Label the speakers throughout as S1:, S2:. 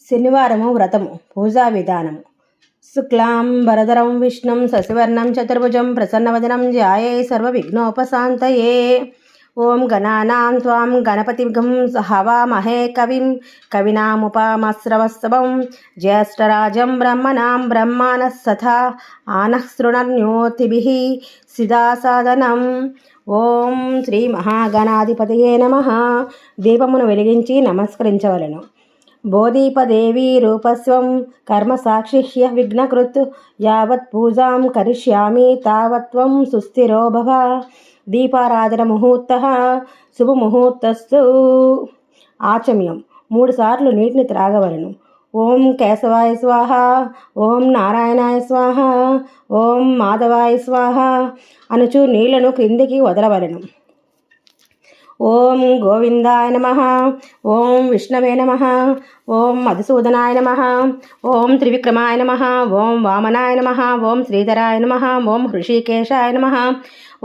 S1: శనివారము వ్రతము పూజా విధానము. శుక్లాం వరదరం విష్ణుం శశివర్ణం చతుర్భుజం ప్రసన్నవదనం ధ్యాయే సర్వవిఘ్నోపశాంతయే. ఓం గణానాం త్వాం గణపతిగం హవామహే కవిం కవినాముపమస్రవస్తవం జ్యేష్ఠరాజం బ్రహ్మణాం బ్రహ్మాణస్తథా ఆనః శృణ్వన్నోతిభిః సిదాసాదనం. ఓం శ్రీ మహాగణాధిపతయే నమః. దీపమును వెలిగించి నమస్కరించవలెను. బోధీపదేవీ రూపస్వం కర్మసాక్షిహ్య విఘ్నకృత్ యావత్ పూజాం కరిష్యామి తావత్వం సుస్థిరో భవ. దీపారాధన ముహూర్తః శుభముహూర్తస్తు. ఆచమ్యం 3 సార్లు నీటిని త్రాగవలెను. ఓం కేశవాయ స్వాహ, ఓం నారాయణాయ స్వాహ, ఓం మాధవాయ స్వాహ అనుచు నీళ్లను క్రిందికి వదలవలెను. ఓం గోవిందాయ నమః, ఓం విష్ణవే నమః, ఓం మధుసూదనాయ నమః, ఓం త్రివిక్రమాయ నమః, ఓం వామనాయ నమః, ఓం శ్రీధరాయ నమః, ఓం హృషికేశాయ నమః,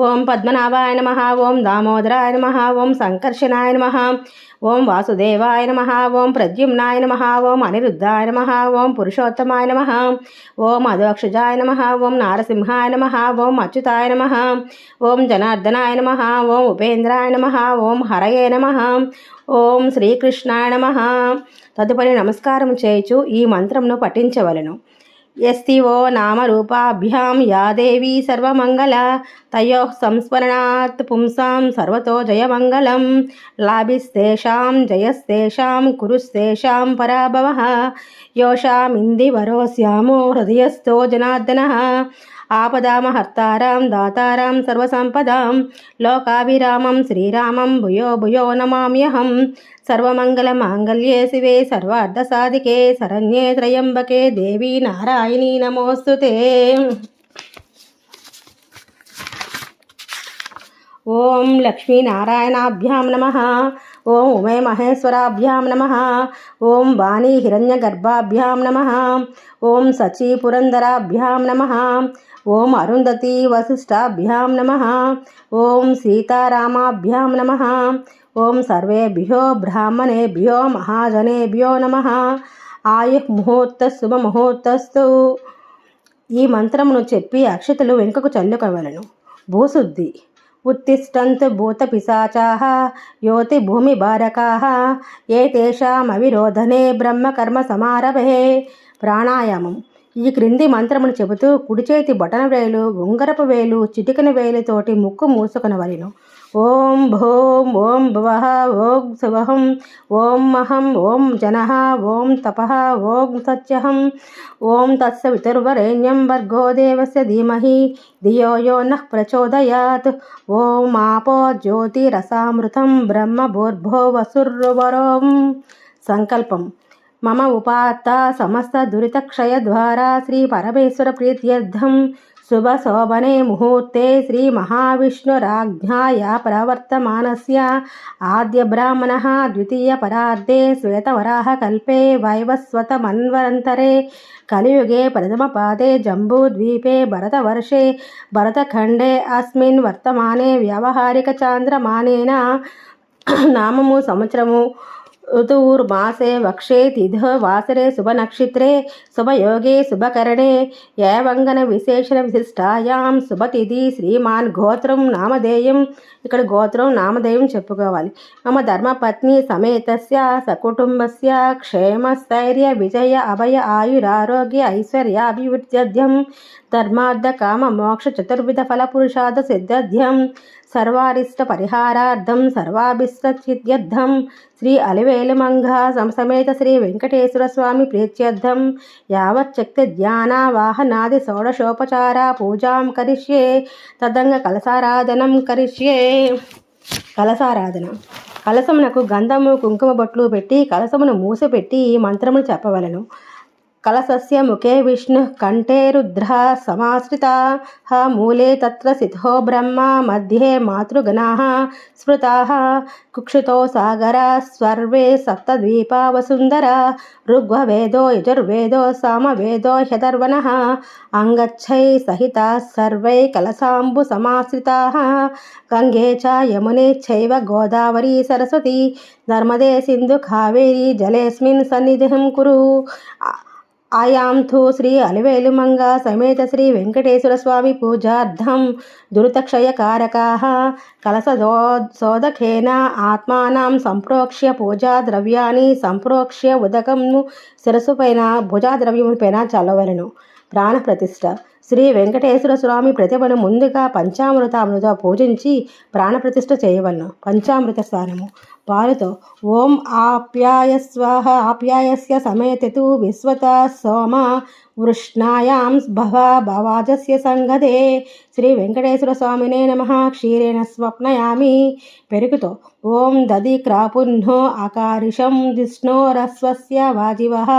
S1: ఓం పద్మనాభాయ నమః, ఓం దామోదరాయ నమః, ఓం సంకర్షణాయ నమః, ఓం వాసుదేవాయ నమః, ఓం ప్రద్యుమ్నాయ నమః, ఓం అనిరుద్ధాయ నమః, ఓం పురుషోత్తమాయ నమః, ఓం అధోక్షజాయ నమః, ఓం నారసింహాయ నమః, ఓం అచ్యుతాయ నమః, ఓం జనార్దనాయ నమః, ఓం ఉపేంద్రాయ నమః, ఓం హరయే నమః, ఓం శ్రీకృష్ణాయ నమః. తదుపరి నమస్కారం చేయుచు ఈ మంత్రమును పఠించవలెను. యస్తివో నామరూపాభ్యాం యా దేవీ సర్వమంగళ తయోః సంస్మరణాత్ పుంసాం సర్వతో జయమంగళం. లాభిస్తేషాం జయస్తేషాం కురుస్తేషాం పరాభవః. యోషామిందివరోస్యామో హృదయస్థో జనార్దనః. ఆపదామహర్తారాం దాతారాం సర్వసంపదాం లోకాభిరామం శ్రీరామం భూయో భూయో నమామ్యహం. సర్వమంగళమాంగళ్యే శివే సర్వార్థసాధికే శరణ్యే త్రయంబకే దేవీ నారాయణీ నమోస్తుతే. ఓం లక్ష్మీనారాయణాభ్యాం నమః, ఓం ఉమే మహేశ్వరాభ్యాం నమః, ఓం వాణీ హిరణ్యగర్భాభ్యాం నమః, ఓం సచీ పురందరాభ్యాం నమః, ఓం అరుంధతీ వశిష్టాభ్యాం నమః, ఓం సీతారామాభ్యాం నమః, ఓం సర్వేభ్యో బ్రాహ్మణేభ్యో మహాజనేభ్యో నమః. ఆయుః ముహూర్త శుభముహూర్తస్తు. ఈ మంత్రమును చెప్పి అక్షతలు వెనుకకు చల్లుకోవలెను. భూశుద్ధి. ఉత్తిష్టంతు భూత పిశాచాః యోతి భూమి బారకాః ఏతేషామవిరోధనే బ్రహ్మకర్మ సమారభే. ప్రాణాయామం. ఈ క్రింది మంత్రమును చెబుతూ కుడి చేతి బొటన వేలు, ఉంగరపు వేలు, చిటికన వేలుతోటి ముక్కు మూసుకొనవలెను. ఓం భూం ఓం భువః ఓం శువహం ఓం మహం ఓం జనః ఓం తపః ఓం సత్యహం ఓం తత్సవితుర్వరేణ్యం భర్గో దేవస్య ధీమహి ధియో యో నః ప్రచోదయాత్. ఓం ఆపో జ్యోతిరసామృతం బ్రహ్మ భూర్భువస్సుర్వరం. సంకల్పం. మమ ఉపాత్త సమస్త దురితక్షయ ద్వారా శ్రీ పరమేశ్వర ప్రీత్యర్థం శుభ శోభనే ముహూర్తే శ్రీ మహావిష్ణురాజ్ఞాయ ప్రవర్తమానస్య ఆద్య బ్రాహ్మణః ద్వితీయ పరార్ధే శ్వేతవరాహ కల్పే వైవస్వత మన్వంతరే కలియుగే ప్రథమ పాదే జంబూద్వీపే భరతవర్షే భరతఖండే అస్మిన్ వర్తమానే వ్యావహారిక చాంద్రమానేన నామము సంవత్సరము ఋతుర్మాసే వక్షే తిథ వాసరే శుభనక్షత్రే శుభయోగే శుభకరణే ఏవంగన విశేషణ విశిష్టాయాం శుభతిథి శ్రీమాన్ గోత్రం నామధేయం. ఇక్కడ గోత్రం నామధేయం చెప్పుకోవాలి. మమ ధర్మపత్ని సమేతస్య సకుటుంబస్య క్షేమస్థైర్య విజయ అభయ ఆయురారోగ్య ఐశ్వర్యాభివృద్ధ్యర్థం ధర్మార్థ కామ మోక్ష చతుర్విధ ఫల పురుషార్థ సిద్ధ్యర్థం సర్వారిష్ట పరిహారార్థం సర్వాభిష్టసిద్ధ్యర్థం శ్రీ అలివేలుమంగ సమేత శ్రీ వెంకటేశ్వర స్వామి ప్రీత్యర్థం యావచ్చక్తి ధ్యాన వాహనాది షోడశోపచార పూజాం కరిష్యే. తదంగ కలసారాధనం కరిష్యే. కలసారాధన. కలసమునకు గంధము కుంకుమ బొట్లు పెట్టి కలసమును మూసపెట్టి ఈ మంత్రమును చెప్పవలను. कलशस्य मुखे विष्णुः कंठे रुद्रः समाश्रिताः मूले तत्र स्थितो ब्रह्मा मध्ये मातृगणाः स्मृताः कुक्षितो सागरः सर्वे सप्तद्वीपा वसुन्धरा ऋग्वेदो यजुर्वेदो सामवेदो ह्यथर्वणः अङ्गच्छै सहिताः सर्वे कलशाम्बुसमाश्रिताः गङ्गे च यमुने चैव गोदावरी सरस्वती नर्मदे सिन्धु कावेरी जलेऽस्मिन् सन्निधिं कुरु। आयां तु श्री अलिवेलुमंगा समेत श्री वेंकटेश्वर स्वामी पूजार्थं दुरितक्षयकारकाः कलशोदकेन आत्मानं संप्रोक्ष्य पूजाद्रव्याणि संप्रोक्ष्य उदकं शिरसुपैन भुजाद्रव्यमुपैन చల్లవలెను। ప్రాణప్రతిష్ఠ శ్రీ వెంకటేశ్వర స్వామి ప్రతిమను ముందుగా పంచామృతములతో పూజించి ప్రాణప్రతిష్ఠ చేయవలను। పంచామృత స్నానము పాలుతో ఓం ఆప్యాయ స్వాహ ఆప్యాయస్య సమేతు విశ్వత సోమ వృష్ణాయాం భవ భవాజస్య సంగదే శ్రీ వెంకటేశ్వర స్వామినే నమః క్షీరేణ స్వప్నయామి పెరుగుతో ఓం దది క్రాపున్నో ఆకారిషం దిష్ణోరస్వస్య వాజివః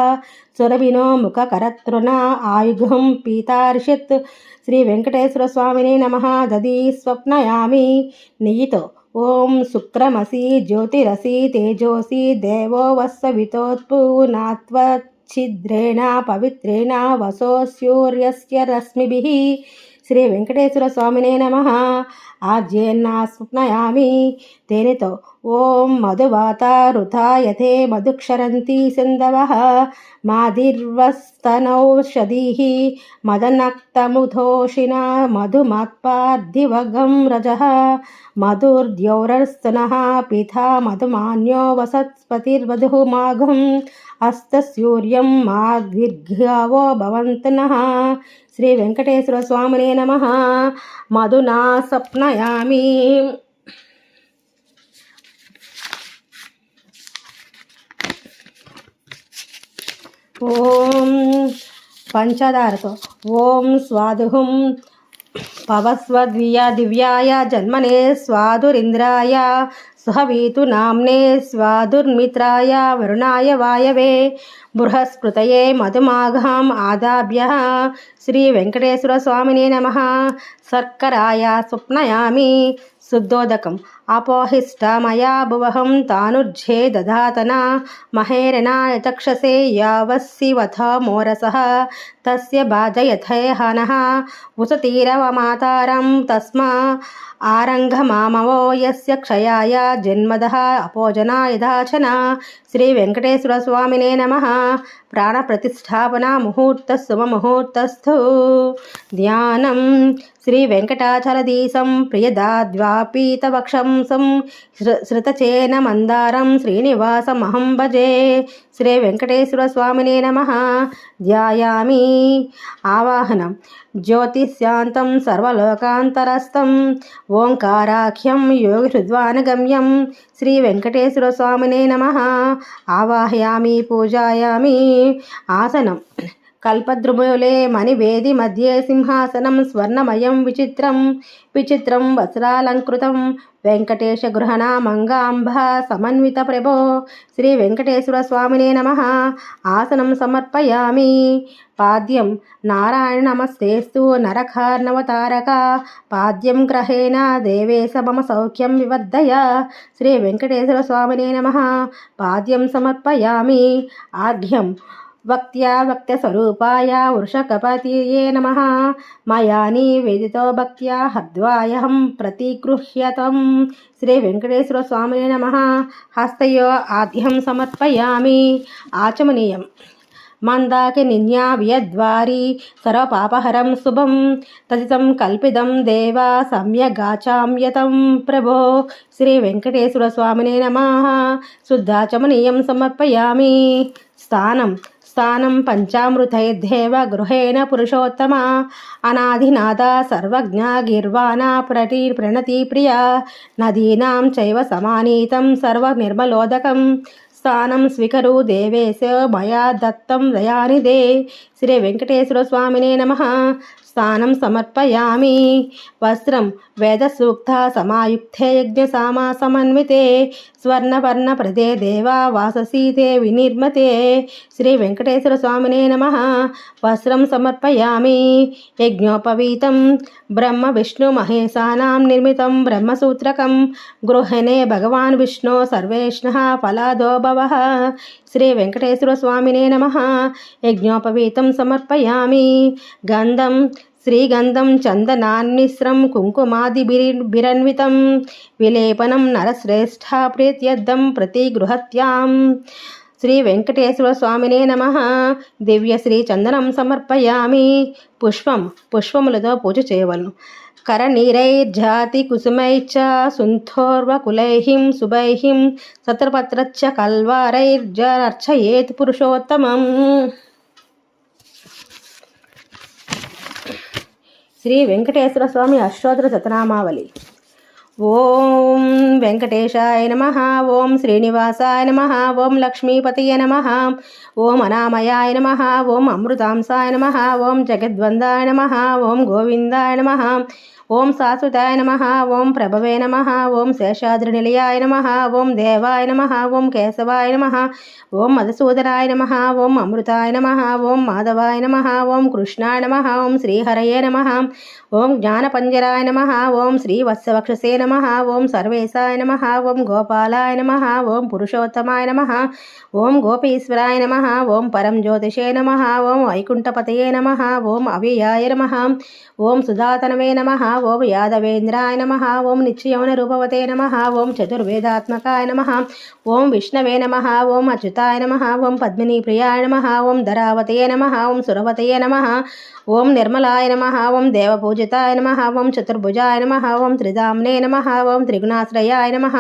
S1: సురభినో ముఖకరతృణ ఆయుఘం పీతార్షిత్ శ్రీ వెంకటేశ్వర స్వామినే నమః దది స్వప్నయామి నెయ్యితో ఓం శుక్రమసి జ్యోతిరసి తేజోసి దేవో వస్సవితోత్పూనాత్వచ్ఛిద్రేణ పవిత్రేణ వసో సూర్యస్య రశ్మిభిః శ్రీ వెంకటేశ్వర స్వామినే నమః ఆజ్యేన్నా స్వప్నయామి తేనెతో ఓం మధువాత రుథాయతే మధుక్షరంతి సింధవః మాదిర్వస్తనౌషధీః మదనక్తముధోషిణ మధుమత్పార్థివగం రజః మధుర్ద్యౌరస్తనః పితా మధుమాన్యో వసత్పతిర్వధుః మాఘం అస్తసూర్యం మాద్విర్ఘావో భవంతనః శ్రీ వెంకటేశ్వర స్వామినే నమః మధునా సప్నయామి। ఓం పంచదారతో ఓం స్వాదుహం పవస్వద్వియ దివ్యాయ జన్మనే స్వాదురింద్రాయ సుహవీతు నామ్నే స్వాదుర్మిత్రాయ వరుణాయ వాయవే బృహస్పృతయే మధుమాఘం ఆదాభ్య శ్రీ వెంకటేశ్వర స్వామినే నమః శర్కరాయ స్వప్నయామి శుద్ధోదకం అపోహిష్టమయా భువహం తానుర్ఝే దధాతన మహేరణాయ చక్షసే యావస్సివథ మోరసః తస్య భాజయథేహనః ఉసతీరవమాతారం తస్మా ఆరంఘమామవో యస్య క్షయాయ జన్మదః అపోజనాయ దాచన శ్రీ వెంకటేశ్వర స్వామినే నమః ప్రాణప్రతిష్ఠాపన ముహూర్త శుభముహూర్తస్థు ధ్యానం శ్రీ వెంకటాచలదీశం ప్రియదాద్వాపీతవక్షంసం శ్రుతచేన మందారం శ్రీనివాసమహం భజే శ్రీ వెంకటేశ్వర స్వామినే నమః ధ్యాయామి। ఆవాహనం జ్యోతిశాంతం సర్వలోకాంతరస్థం ఓంకారాఖ్యం యోగిహృద్వానగమ్యం శ్రీ వెంకటేశ్వర స్వామినే నమః ఆవాహయామి పూజాయామి। ఆసనం కల్పద్రుమూలే మణివేది మధ్యే సింహాసనం స్వర్ణమయం విచిత్రం వస్త్రాలంకృతం వెంకటేశ గృహణామంగాంబ సమన్విత ప్రభో శ్రీ వెంకటేశ్వర స్వామినే నమః ఆసనం సమర్పయామి। పాద్యం నారాయణ నమస్తేస్తు నరకార్ణవతారక పాద్యం గ్రహేణ దేవేశ మమ సౌఖ్యం వివర్ధయ శ్రీ వెంకటేశ్వర స్వామినే నమః పాద్యం సమర్పయామి। ఆర్ఘ్యం భక్త్యస్వరూపాయ వృషకపతియే నమః మయా నివేదితో భక్త్యా హర్ద్వాయహం ప్రతిగృహ్యతం శ్రీ వెంకటేశ్వర స్వామినే నమః హస్తయో ఆద్యం సమర్పయామి। ఆచమనీయం మందాకినిన్యా వియద్వారి సర్వపాపహరం శుభం తదితం కల్పితం దేవా సమ్యగాచామ్యతం ప్రభో శ్రీ వెంకటేశ్వర స్వామినే నమః శుద్ధాచమనీయం సమర్పయామి। స్థానం పంచామృతైర్దేవ గృహేణ పురుషోత్తమ అనాదినాథ సర్వజ్ఞ గీర్వాణ ప్రణతి ప్రియ నదీనాం చైవ సమానీతం సర్వనిర్మలోదకం స్థానం స్వీకరు దేవేశ మయా దత్తం దయానిదే శ్రీ వెంకటేశ్వర స్వామినే నమః స్నానం సమర్పయామి. వస్త్రం వేదసూక్త సమాయుక్తే యజ్ఞసామాసమన్వితే స్వర్ణవర్ణప్రదే దేవా వాససీతే వినిర్మతే. శ్రీ వెంకటేశ్వర స్వామినే నమః. వస్త్రం సమర్పయామి. యజ్ఞోపవీతం బ్రహ్మ విష్ణు మహేశానాం నిర్మితం బ్రహ్మసూత్రకం గృహణే భగవాన్ విష్ణు సర్వేష్ణః ఫలాదో భవః. శ్రీ వెంకటేశ్వర స్వామినే నమః. యజ్ఞోపవీతం సమర్పయామి. గంధం శ్రీగంధం చందనాన్మిశ్రం కుంకుమాదిభిరన్వితం విలేపనం నరశ్రేష్ఠ ప్రీత్యర్థం ప్రతి గృహత్యాం. శ్రీ వెంకటేశ్వర స్వామినే నమః. దివ్య శ్రీ చందనం సమర్పయామి. పుష్పములతో పూజ చేయవలను. కరనీరైర్జాతి కుసుమైశ్చ సుంథోర్వకులైః శుభైః సత్రపత్రచ్చ కల్వారైర్జర్చయేత్ పురుషోత్తమం. శ్రీ వెంకటేశ్వర స్వామి అష్టోత్తర శతనామావళి. ఓం వెంకటేశాయ నమః. ఓం శ్రీనివాసాయ నమః. ఓం లక్ష్మీపతయే నమః. ఓం అనామయాయ నమః. ఓం అమృతాంసాయ నమః. ఓం జగద్వందాయ నమః. ఓం గోవిందాయ నమః. ఓం శాశ్వతాయ నమః. ఓం ప్రభవే నమః. ఓం శేషాద్రినిలయాయ నమః. ఓం దేవాయ నమః. ఓం కేశవాయ నమః. ఓం మధుసూదనాయ నమః. ఓం అమృతాయ నమః. ఓం మాధవాయ నమః. ఓం కృష్ణాయ నమః. ఓం శ్రీహరయే నమః. ఓం జ్ఞానపంజరాయ నమః. ఓం శ్రీవత్సవక్షసే నమః. ఓం సర్వేశాయ నమః. ఓం గోపాలాయ నమః. ఓం పురుషోత్తమాయ నమః. ఓం గోపీశ్వరాయ నమః. ఓం పరం జ్యోతిషే నమః. ఓం వైకుంఠపతయే నమః. ఓం అవ్యయాయ నమః. ఓం సుధాతనవే నమః. ఓం యాదవేంద్రాయ నమః. ఓం నిత్యయౌన రూపవతే నమః. ఓం చతుర్వేదాత్మకాయ నమః. ఓం విష్ణవే నమః. ఓం అచ్యుతాయ నమః. ఓం పద్మినీ ప్రియాయ నమః. ఓం ధరావతయే నమః. ఓం సురవతయే నమః. ఓం నిర్మలాయ నమః. ఓం దేవపూజితాయ నమః. ఓం చతుర్భుజాయ నమః. ఓం త్రిదామ్నే నమః. ఓం త్రిగుణాశ్రయాయ నమః.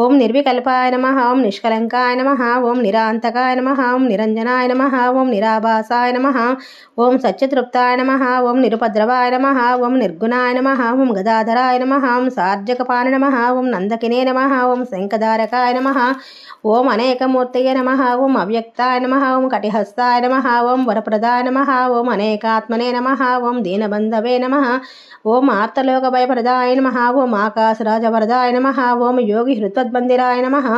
S1: ఓం నిర్వికల్పాయ నమః. ఓం నిష్కలంకాయ నమః. ఓం నిరాంతకాయ నమః. ఓం నిరంజనాయ నమః. ఓం నిరాభాసాయ నమః. ఓం సత్యతృప్తాయ నమః. ఓం నిరుపద్రవాయ నమః. ఓం నిర్గుణాయ నమః. ఓం గదాధరాయ నమః. ఓం సార్జకపాణ నమః. ఓం నందకినే నమః. ఓం శంఖధారకాయ నమః. ఓం అనేకమూర్తయే నమః. ఓం అవ్యక్తాయ నమః. ఓం కటిహస్తాయ నమః. ఓం వరప్రదాయ నమః. ఓం అనేకాత్మనే నమః. ఓం దీనబంధవే నమః. ఓం ఆర్తలోకభయప్రదాయ నమః. ఓం ఆకాశరాజవరదాయ నమః. ఓం యోగి హృత్వద్బందిరాయ నమః.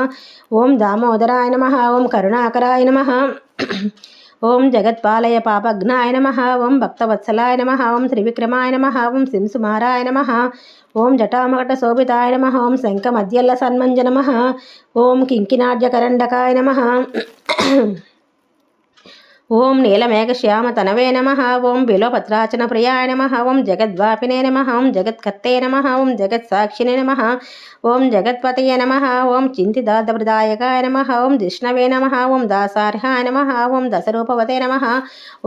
S1: ఓం దామోదరాయ నమః. ఓం కరుణాకరాయ నమః. ఓం జగత్పాలయ పాపఘ్నాయ నమః. ఓం భక్తవత్సలాయ నమః. ఓం త్రివిక్రమాయ నమః. ఓం సింసుమారాయ నమః. ఓం జటామకట శోభితాయ నమః. ఓం శంఖమద్యల్ల సన్మంజ నమః. ఓం కింకినాడ్యకరండకాయ నమః. ఓం నీలమేఘశ్యామ తనవే నమః. ఓం బిలోపత్రాచన ప్రియాయ నమః. ఓం జగద్వాపినే నమః. ఓం జగత్కర్తే నమః. ఓం జగత్సాక్షినే నమః. ఓం జగత్పతయే నమః. ఓం చింతిదార్థప్రదాయకాయ నమః. ఓం జిష్ణవే నమః. ఓం దాసార్హాయ నమః. ఓం దశరూపవతే నమః.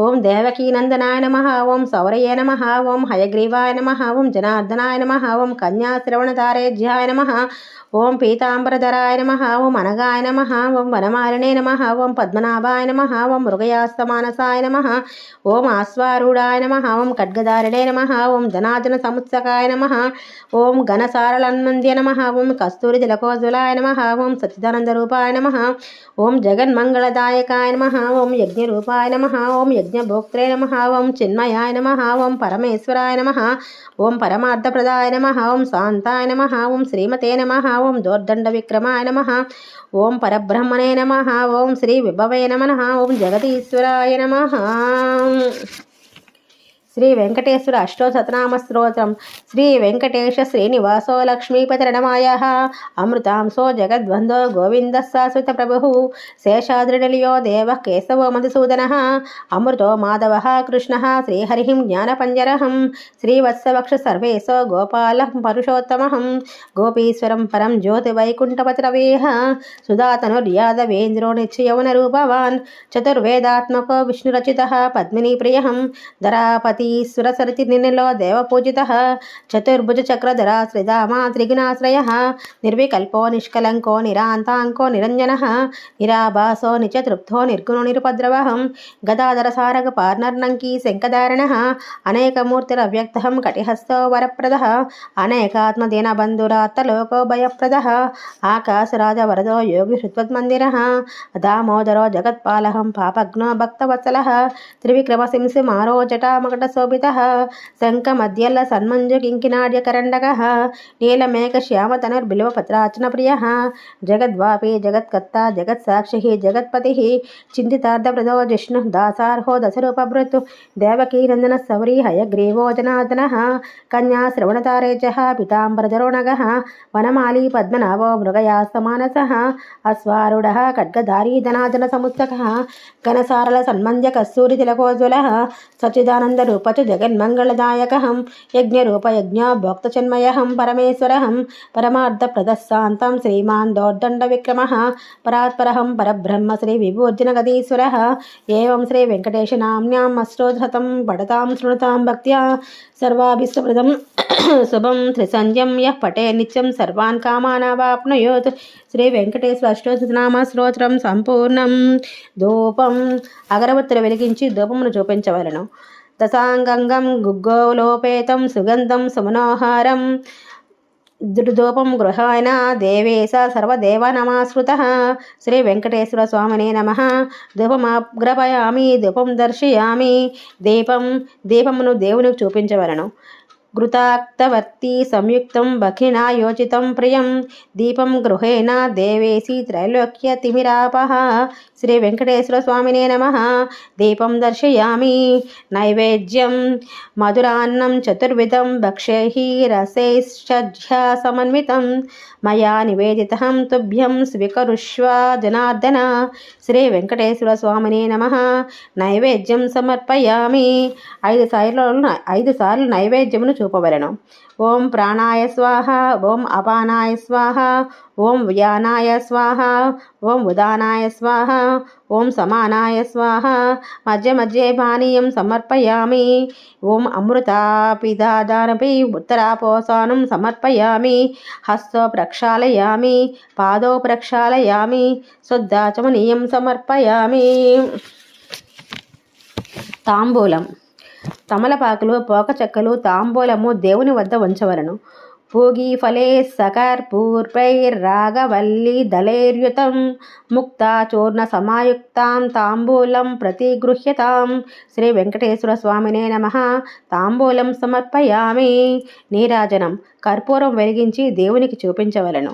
S1: ఓం దేవకీనందనాయ నమః. ఓం సౌరయే నమః. ఓం హయగ్రీవాయ నమః. ఓం జనార్దనాయ నమః. ఓం కన్యాశ్రవణతారేజ్యాయ నమః. ఓం పీతాంబరధరాయ నమః. ఓం అనగాయ నమః. ఓం వనమాలినే నమః. ఓం పద్మనాభాయ నమః. ఓం మృగయాస్తమానసాయ నమః. ఓం ఆశ్వారూఢాయ నమః. ఓం ఖడ్గధారిణే నమః. ఓం ధనార్జన సముత్సకాయ నమః. ఓం ఘనసారళన్మంద్య నమః. ఓం కస్తూరి తిలకోజ్వలాయ నమః. ఓం సచ్చిదానందరూపాయ నమః. ఓం జగన్మంగళదాయకాయ నమః. ఓం యజ్ఞరూపాయ నమః. ఓం యజ్ఞభోక్త్రే నమః. ఓం చిన్మయాయ నమః. ఓం పరమేశ్వరాయ నమః. ఓం పరమార్థప్రదాయ నమః. ఓం శాంతాయ నమః. ఓం శ్రీమతే నమః. ఓం దోర్దండ విక్రమాయ నమః. ఓం పరబ్రహ్మణే నమః. ఓం శ్రీ విభవే నమః. ఓం జగదీశ్వరాయ నమః. శ్రీ వెంకటేశ్వర అష్టోశతనామ స్తోత్రం. శ్రీ వెంకటేశ శ్రీనివాసో లక్ష్మీపతిరణమాయ అమృతాంశో జగద్వందో గోవింద శాశ్వత ప్రభు శేషాద్రినిలయో దేవ కేశవో మధుసూదన అమృతో మాధవ కృష్ణ శ్రీహరి జ్ఞానపంజరహం శ్రీవత్సవక్ష సర్వేశో గోపాల పరుషోత్తమహం గోపీశ్వరం పరం జ్యోతి వైకుంఠపతిరవేహ సుధాతనుర్యాదవేంద్రో నిత్యయౌన రూపవాన్ చతుర్వేదాత్మకో విష్ణురచిత పద్మినీ ప్రియహం ధరాపతి సురసరితినిలో దేవపూజిత చతుర్భుజ చక్రధర శ్రీదామా త్రిగుణాశ్రయ నిర్వికల్పో నిష్కలంకో నిరాంతాంకో నిరంజన నిరాభాసో నిత్యతృప్తో నిర్గుణో నిరుపద్రవ గదాధర సారగ పార్నర్నంకి శంఖధారణ అనేకమూర్తిరవ్యక్త కటిహస్తో వరప్రద అనేకాత్మదీన బంధురాత్తలోకో భయప్రద ఆకాశరాజ వరదో యోగి హృత్వద్మందిర దామోదరో జగత్పాల పాపఘ్నో భక్తవత్సల త్రివిక్రమ సింసి మారో జటామకట శోభితः శంఖమద్యల్ల సన్మంజు కింకినాడ్యకరండకः నీలమేఘ శ్యామతనుర్బిల్వపత్రార్చన ప్రియः జగద్వాపి జగత్కర్తా జగత్సాక్షిः జగత్పతిः చింతితార్థప్రదో జిష్ణుः దాసార్హో దశరూపభృతు దేవకీనందన సౌరీ హయగ్రీవో జనార్దనः కన్యా శ్రవణతారేజः పీతాంబరధరోణగः వనమాలి పద్మనాభో మృగయాస్తమానసः అశ్వారూఢः ఖడ్గధారీ ధనార్జన సముత్సకः ఘనసారల సన్మంద్య కస్తూరి తిలకోజ్వలः సచ్చిదానందరూపచ జగన్మంగళదాయకహం యజ్ఞరూప యజ్ఞభోక్తచన్మయహం పరమేశ్వరహం పరమార్థప్రదస్సాంతం శ్రీమాన్ దౌర్దండ విక్రమः పరాత్పరహం పరబ్రహ్మ శ్రీ విభూర్జనగదీశ్వరः ఏవం శ్రీ వెంకటేశనామ్న్యాం అష్టోత్తరం పఠతాం శృణుతాం భక్త్యా సర్వాభీష్టప్రదం శుభం త్రిసంధ్యం యః పఠే నిత్యం సర్వాన్ కామానావాప్నుయోత్. శ్రీ వెంకటేశ్వర అష్టోత్తరనామ స్తోత్రం సంపూర్ణం. ధూపం అగరబత్తులు వెలిగించి ధూపమును చూపించవలను. దశాంగంగం గుగ్గోలోపేతం సుగంధం సుమనోహారం ధూపం గృహాయన దేవేశ సర్వదేవనమాశ్రుతః. శ్రీ వెంకటేశ్వర స్వామినే నమః. ధూపమాగ్రపయామి ధూపం దర్శయామి. దీపమును దేవునికి చూపించవలను. ఘృతాక్తవర్తి సంయుక్తం బఖినా యోచితం ప్రియం దీపం గృహేణ దేవేసి త్రైలోక్య తిమిరాపహ. శ్రీ వెంకటేశ్వర స్వామినే నమః. దీపం దర్శయామి. నైవేద్యం మధురాన్నం చతుర్విధం భక్ష్యైః రసైశ్చ సమన్వితం మయా నివేదితం తుభ్యం స్వీకరుష్వ జనార్దన. శ్రీ వెంకటేశ్వర స్వామినే నమః. నైవేద్యం సమర్పయామి. 5 సార్లు నైవేద్యమును చూపవలను. ఓం ప్రాణాయ స్వాహ, ఓం అపానాయ స్వాహ, ఓం వ్యానాయ స్వాహ, ఓం ఉదానాయ స్వాహ, ఓం సమానాయ స్వాహ. మధ్య మధ్యే పానీయం సమర్పయామి. ఓం అమృతాపిదాదానపి ఉత్తరాపోసానం సమర్పయామి. హస్తో ప్రక్షాళయామి, పాదో ప్రక్షాళయామి, శుద్ధాచమనీయం సమర్పయామి. తాంబూలం తమలపాకులు పోక చెక్కలు తాంబూలము దేవుని వద్ద ఉంచవలను. పూగి ఫలే సకర్పూర్పైరాగవల్లి దళైర్యుతం ముక్తాచూర్ణ సమాయుక్తాం తాంబూలం ప్రతిగృహ్యతాం. శ్రీ వెంకటేశ్వర స్వామినే నమః. తాంబూలం సమర్పయామి. నీరాజనం కర్పూరం వెలిగించి దేవునికి చూపించవలను.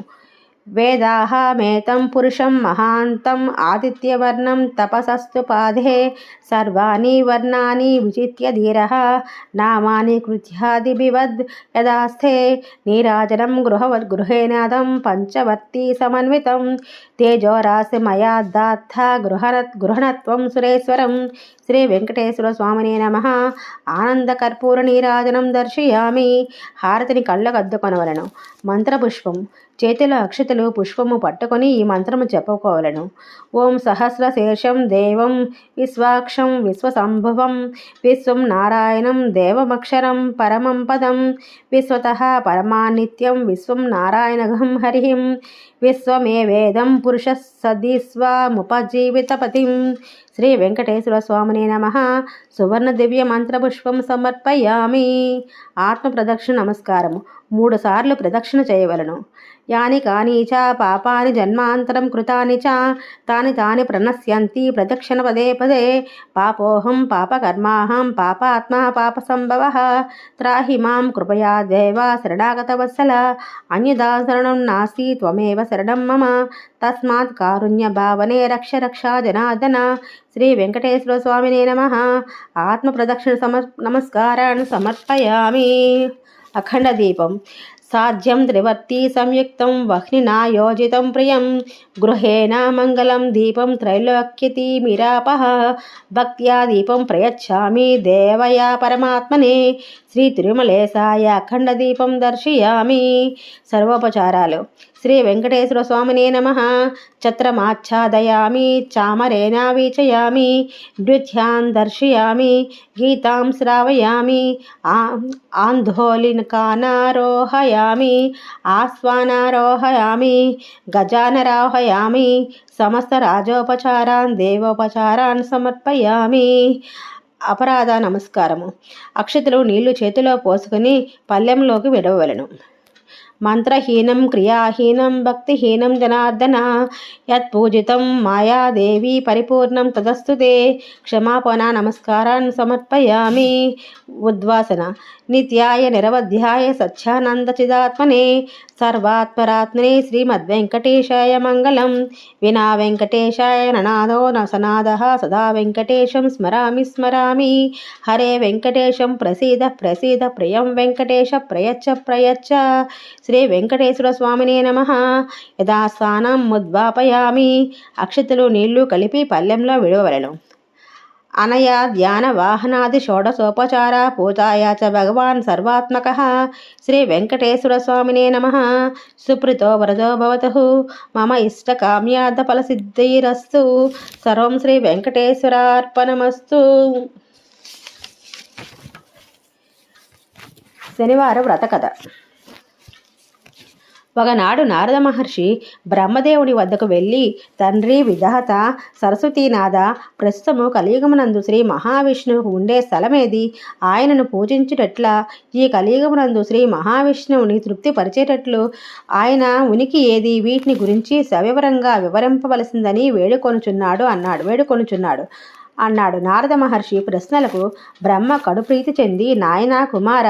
S1: వేదాహమేతం పురుషం మహాంతం ఆదిత్యవర్ణం తపసస్తు పాదే సర్వాణి వర్ణాని విచిత్య ధీరః నామాని కృత్యాదిభివద్ యదాస్థే. నీరాజనం గృహేనాదం పంచవర్తి సమన్వితం తేజోరాశిమయాదాత్థ గృహణత్వం సురేశ్వరం. శ్రీ వెంకటేశ్వర స్వామినే నమః. ఆనందకర్పూర నీరాజనం దర్శయామి. హారతిని కళ్ళకు అద్దుకొనవలను. మంత్రపుష్పం చేతిలో అక్షతలు పుష్పము పట్టుకొని ఈ మంత్రము చెప్పుకోవలను. ఓం సహస్రశీర్షం దేవం విశ్వాక్షం విశ్వసంభువం విశ్వం నారాయణం దేవమక్షరం పరమం పదం విశ్వతః పరమానిత్యం విశ్వం నారాయణగం హరిం విశ్వమే వేదం పురుష సదీస్వాముపజీవితపతిం. శ్రీ వెంకటేశ్వర స్వామినే నమః. సువర్ణ దివ్య మంత్రపుష్పం సమర్పయామి. ఆత్మ ప్రదక్షిణ నమస్కారము 3 సార్లు ప్రదక్షిణ చేయవలను. యాని కాని చ పాపాని జన్మాంతరం కృతాని చ తాని ప్రణశ్యంతి ప్రదక్షిణ పదే పదే. పాపోహం పాపకర్మాహం పాపాత్మా పాపసంభవః త్రాహి మాం కృపయా దేవ శరణాగత వత్సల. అన్యదా శరణం నాస్తి త్వమేవ శరణం మమ తస్మాత్ కారుణ్య భావనే రక్ష రక్షా జనార్దన. శ్రీ వెంకటేశ్వర స్వామినే నమః. ఆత్మ ప్రదక్షిణ నమస్కారాన్ని సమర్పయామి. అఖండ దీపం సాధ్యం త్రివర్తి సంయుక్తం వహ్నినా యోజితం ప్రియం గృహేణ మంగళం దీపం త్రైలోక్యతిమిరాపః భక్త్యా దీపం ప్రయచ్ఛామి దేవయ పరమాత్మనే. శ్రీ తిరుమలేశాయ అఖండ దీపం దర్శయామి. సర్వోపచారాలు. శ్రీ వెంకటేశ్వర స్వామినే నమః. ఛత్రమాచ్ఛాదయామి చామరేణ వీచయామి నృత్యాన్ దర్శయామి గీతాం శ్రావయామి ఆందోళనకానారోహయామి ఆస్వానారోహయామి గజానరోహయామి సమస్త రాజోపచారాన్ దేవోపచారాన్ సమర్పయామి. అపరాధ నమస్కారము. అక్షతలు నీళ్లు చేతిలో పోసుకొని పల్లెంలోకి విడవలను. మంత్రహీనం క్రియాహీనం భక్తిహీనం జనార్దన యత్పూజితం మాయాదేవి పరిపూర్ణం తదస్తుతే. క్షమాపణ నమస్కారాన్ని సమర్పయామి. ఉద్వాసన. నిత్యాయ నిరవధ్యాయ సత్యానందచిదాత్మనే సర్వాత్మరాత్మనే శ్రీమద్వెంకటేశాయ మంగళం. వినా వెంకటేశాయ ననాదో నసనాదః సదా వెంకటేశం స్మరామి స్మరామి. హరే వెంకటేశం ప్రసీద ప్రసీద ప్రియం వెంకటేశ ప్రయచ్చ ప్రయచ్చ. శ్రీ వెంకటేశ్వర స్వామినే నమః. యథాస్థానం ముద్వాపయామి. అక్షతలు నీళ్లు కలిపి పల్లెంలో విడవవలెను. అనయా ధ్యాన వాహనాది షోడశోపచార పూజాయ చ భగవాన్ సర్వాత్మకః. శ్రీ వెంకటేశ్వర స్వామినే నమః. సుప్రీతో వరదో భవతు. మమ ఇష్టకామ్యార్థ ఫలసిద్ధిరస్తు. సర్వం శ్రీ వెంకటేశ్వరార్పణమస్తు. శనివారం వ్రతకథ. ఒకనాడు నారద మహర్షి బ్రహ్మదేవుని వద్దకు వెళ్ళి, తండ్రి విధాత సరస్వతీనాథ, ప్రస్తుతము కలియుగమునందు శ్రీ మహావిష్ణువుకు ఉండే స్థలమేది? ఆయనను పూజించుటట్లా? ఈ కలియుగమునందు శ్రీ మహావిష్ణువుని తృప్తిపరిచేటట్లు ఆయన ఉనికి ఏది? వీటిని గురించి సవివరంగా వివరింపవలసిందని వేడుకొనుచున్నాడు అన్నాడు. నారద మహర్షి ప్రశ్నలకు బ్రహ్మ కడుప్రీతి చెంది, నాయనా కుమార,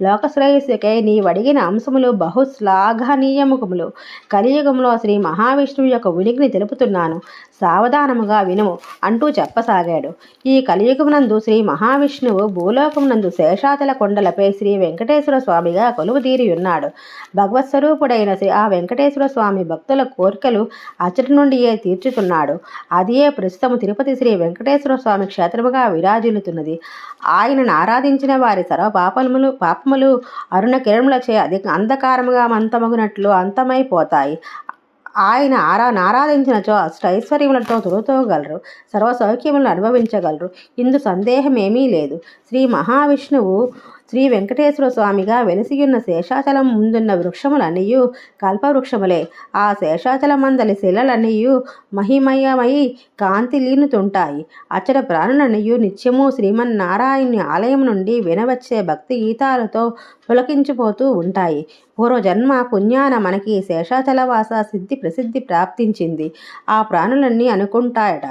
S1: లోకశ్రేయస్సుకై నీవడిగిన అంశములు బహు శ్లాఘనీయముఖములు. కలియుగంలో శ్రీ మహావిష్ణువు యొక్క ఉనికిని తెలుపుతున్నాను, సావధానముగా వినుము అంటూ చెప్పసాగాడు. ఈ కలియుగమునందు శ్రీ మహావిష్ణువు భూలోకమునందు శేషాచల కొండలపై శ్రీ వెంకటేశ్వర స్వామిగా కొలువుదీరి ఉన్నాడు. భగవత్స్వరూపుడైన ఆ వెంకటేశ్వర స్వామి భక్తుల కోరికలు అచ్చటి నుండియే తీర్చుతున్నాడు. అదే ప్రస్తుతము తిరుపతి శ్రీ వెంకటేశ్వర స్వామి క్షేత్రముగా విరాజిల్లుతున్నది. ఆయనను ఆరాధించిన వారి సర్వ పాపములు అరుణ కిరణములచే అంధకారముగా మంతమగునట్లు అంతమైపోతాయి. ఆయన ఆరాధించినచో అష్టైశ్వర్యములతో తొలుతోగలరు, సర్వ సౌఖ్యములను అనుభవించగలరు. ఇందు సందేహమేమీ లేదు. శ్రీ మహావిష్ణువు శ్రీ వెంకటేశ్వర స్వామిగా వెలిసియున్న శేషాచలం ముందున్న వృక్షములన్నీయు కల్పవృక్షములే. ఆ శేషాచలమందలి శిలలన్నీయు మహిమయమై కాంతిలీనుతుంటాయి. అచ్చట ప్రాణులన్నీయు నిత్యము శ్రీమన్నారాయణుని ఆలయం నుండి వినవచ్చే భక్తి గీతాలతో పులకించిపోతూ ఉంటాయి. పూర్వజన్మ పుణ్యాన మనకి శేషాచలవాస ప్రసిద్ధి ప్రాప్తించింది. ఆ ప్రాణులన్నీ అనుకుంటాయట,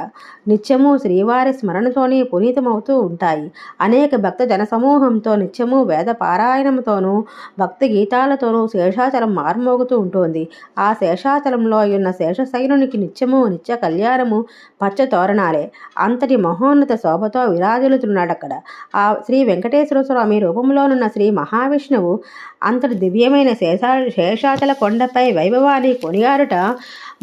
S1: నిత్యము శ్రీవారి స్మరణతోనే పునీతమవుతూ ఉంటాయి. అనేక భక్త జనసమూహంతో నిత్యము వేద పారాయణముతోనూ భక్తి గీతాలతోనూ శేషాచలం మార్మోగుతూ ఉంటుంది. ఆ శేషాచలంలో ఉన్న శేషశయనునికి నిత్య కళ్యాణము పచ్చ తోరణాలే. అంతటి మహోన్నత శోభతో విరాజిల్లుతున్నాడక్కడ. ఆ శ్రీ వెంకటేశ్వర స్వామి రూపంలోనున్న శ్రీ మహావిష్ణువు అంతటి దివ్యమైన శేషాచల కొండపై వైభవాన్ని కొనియాడుట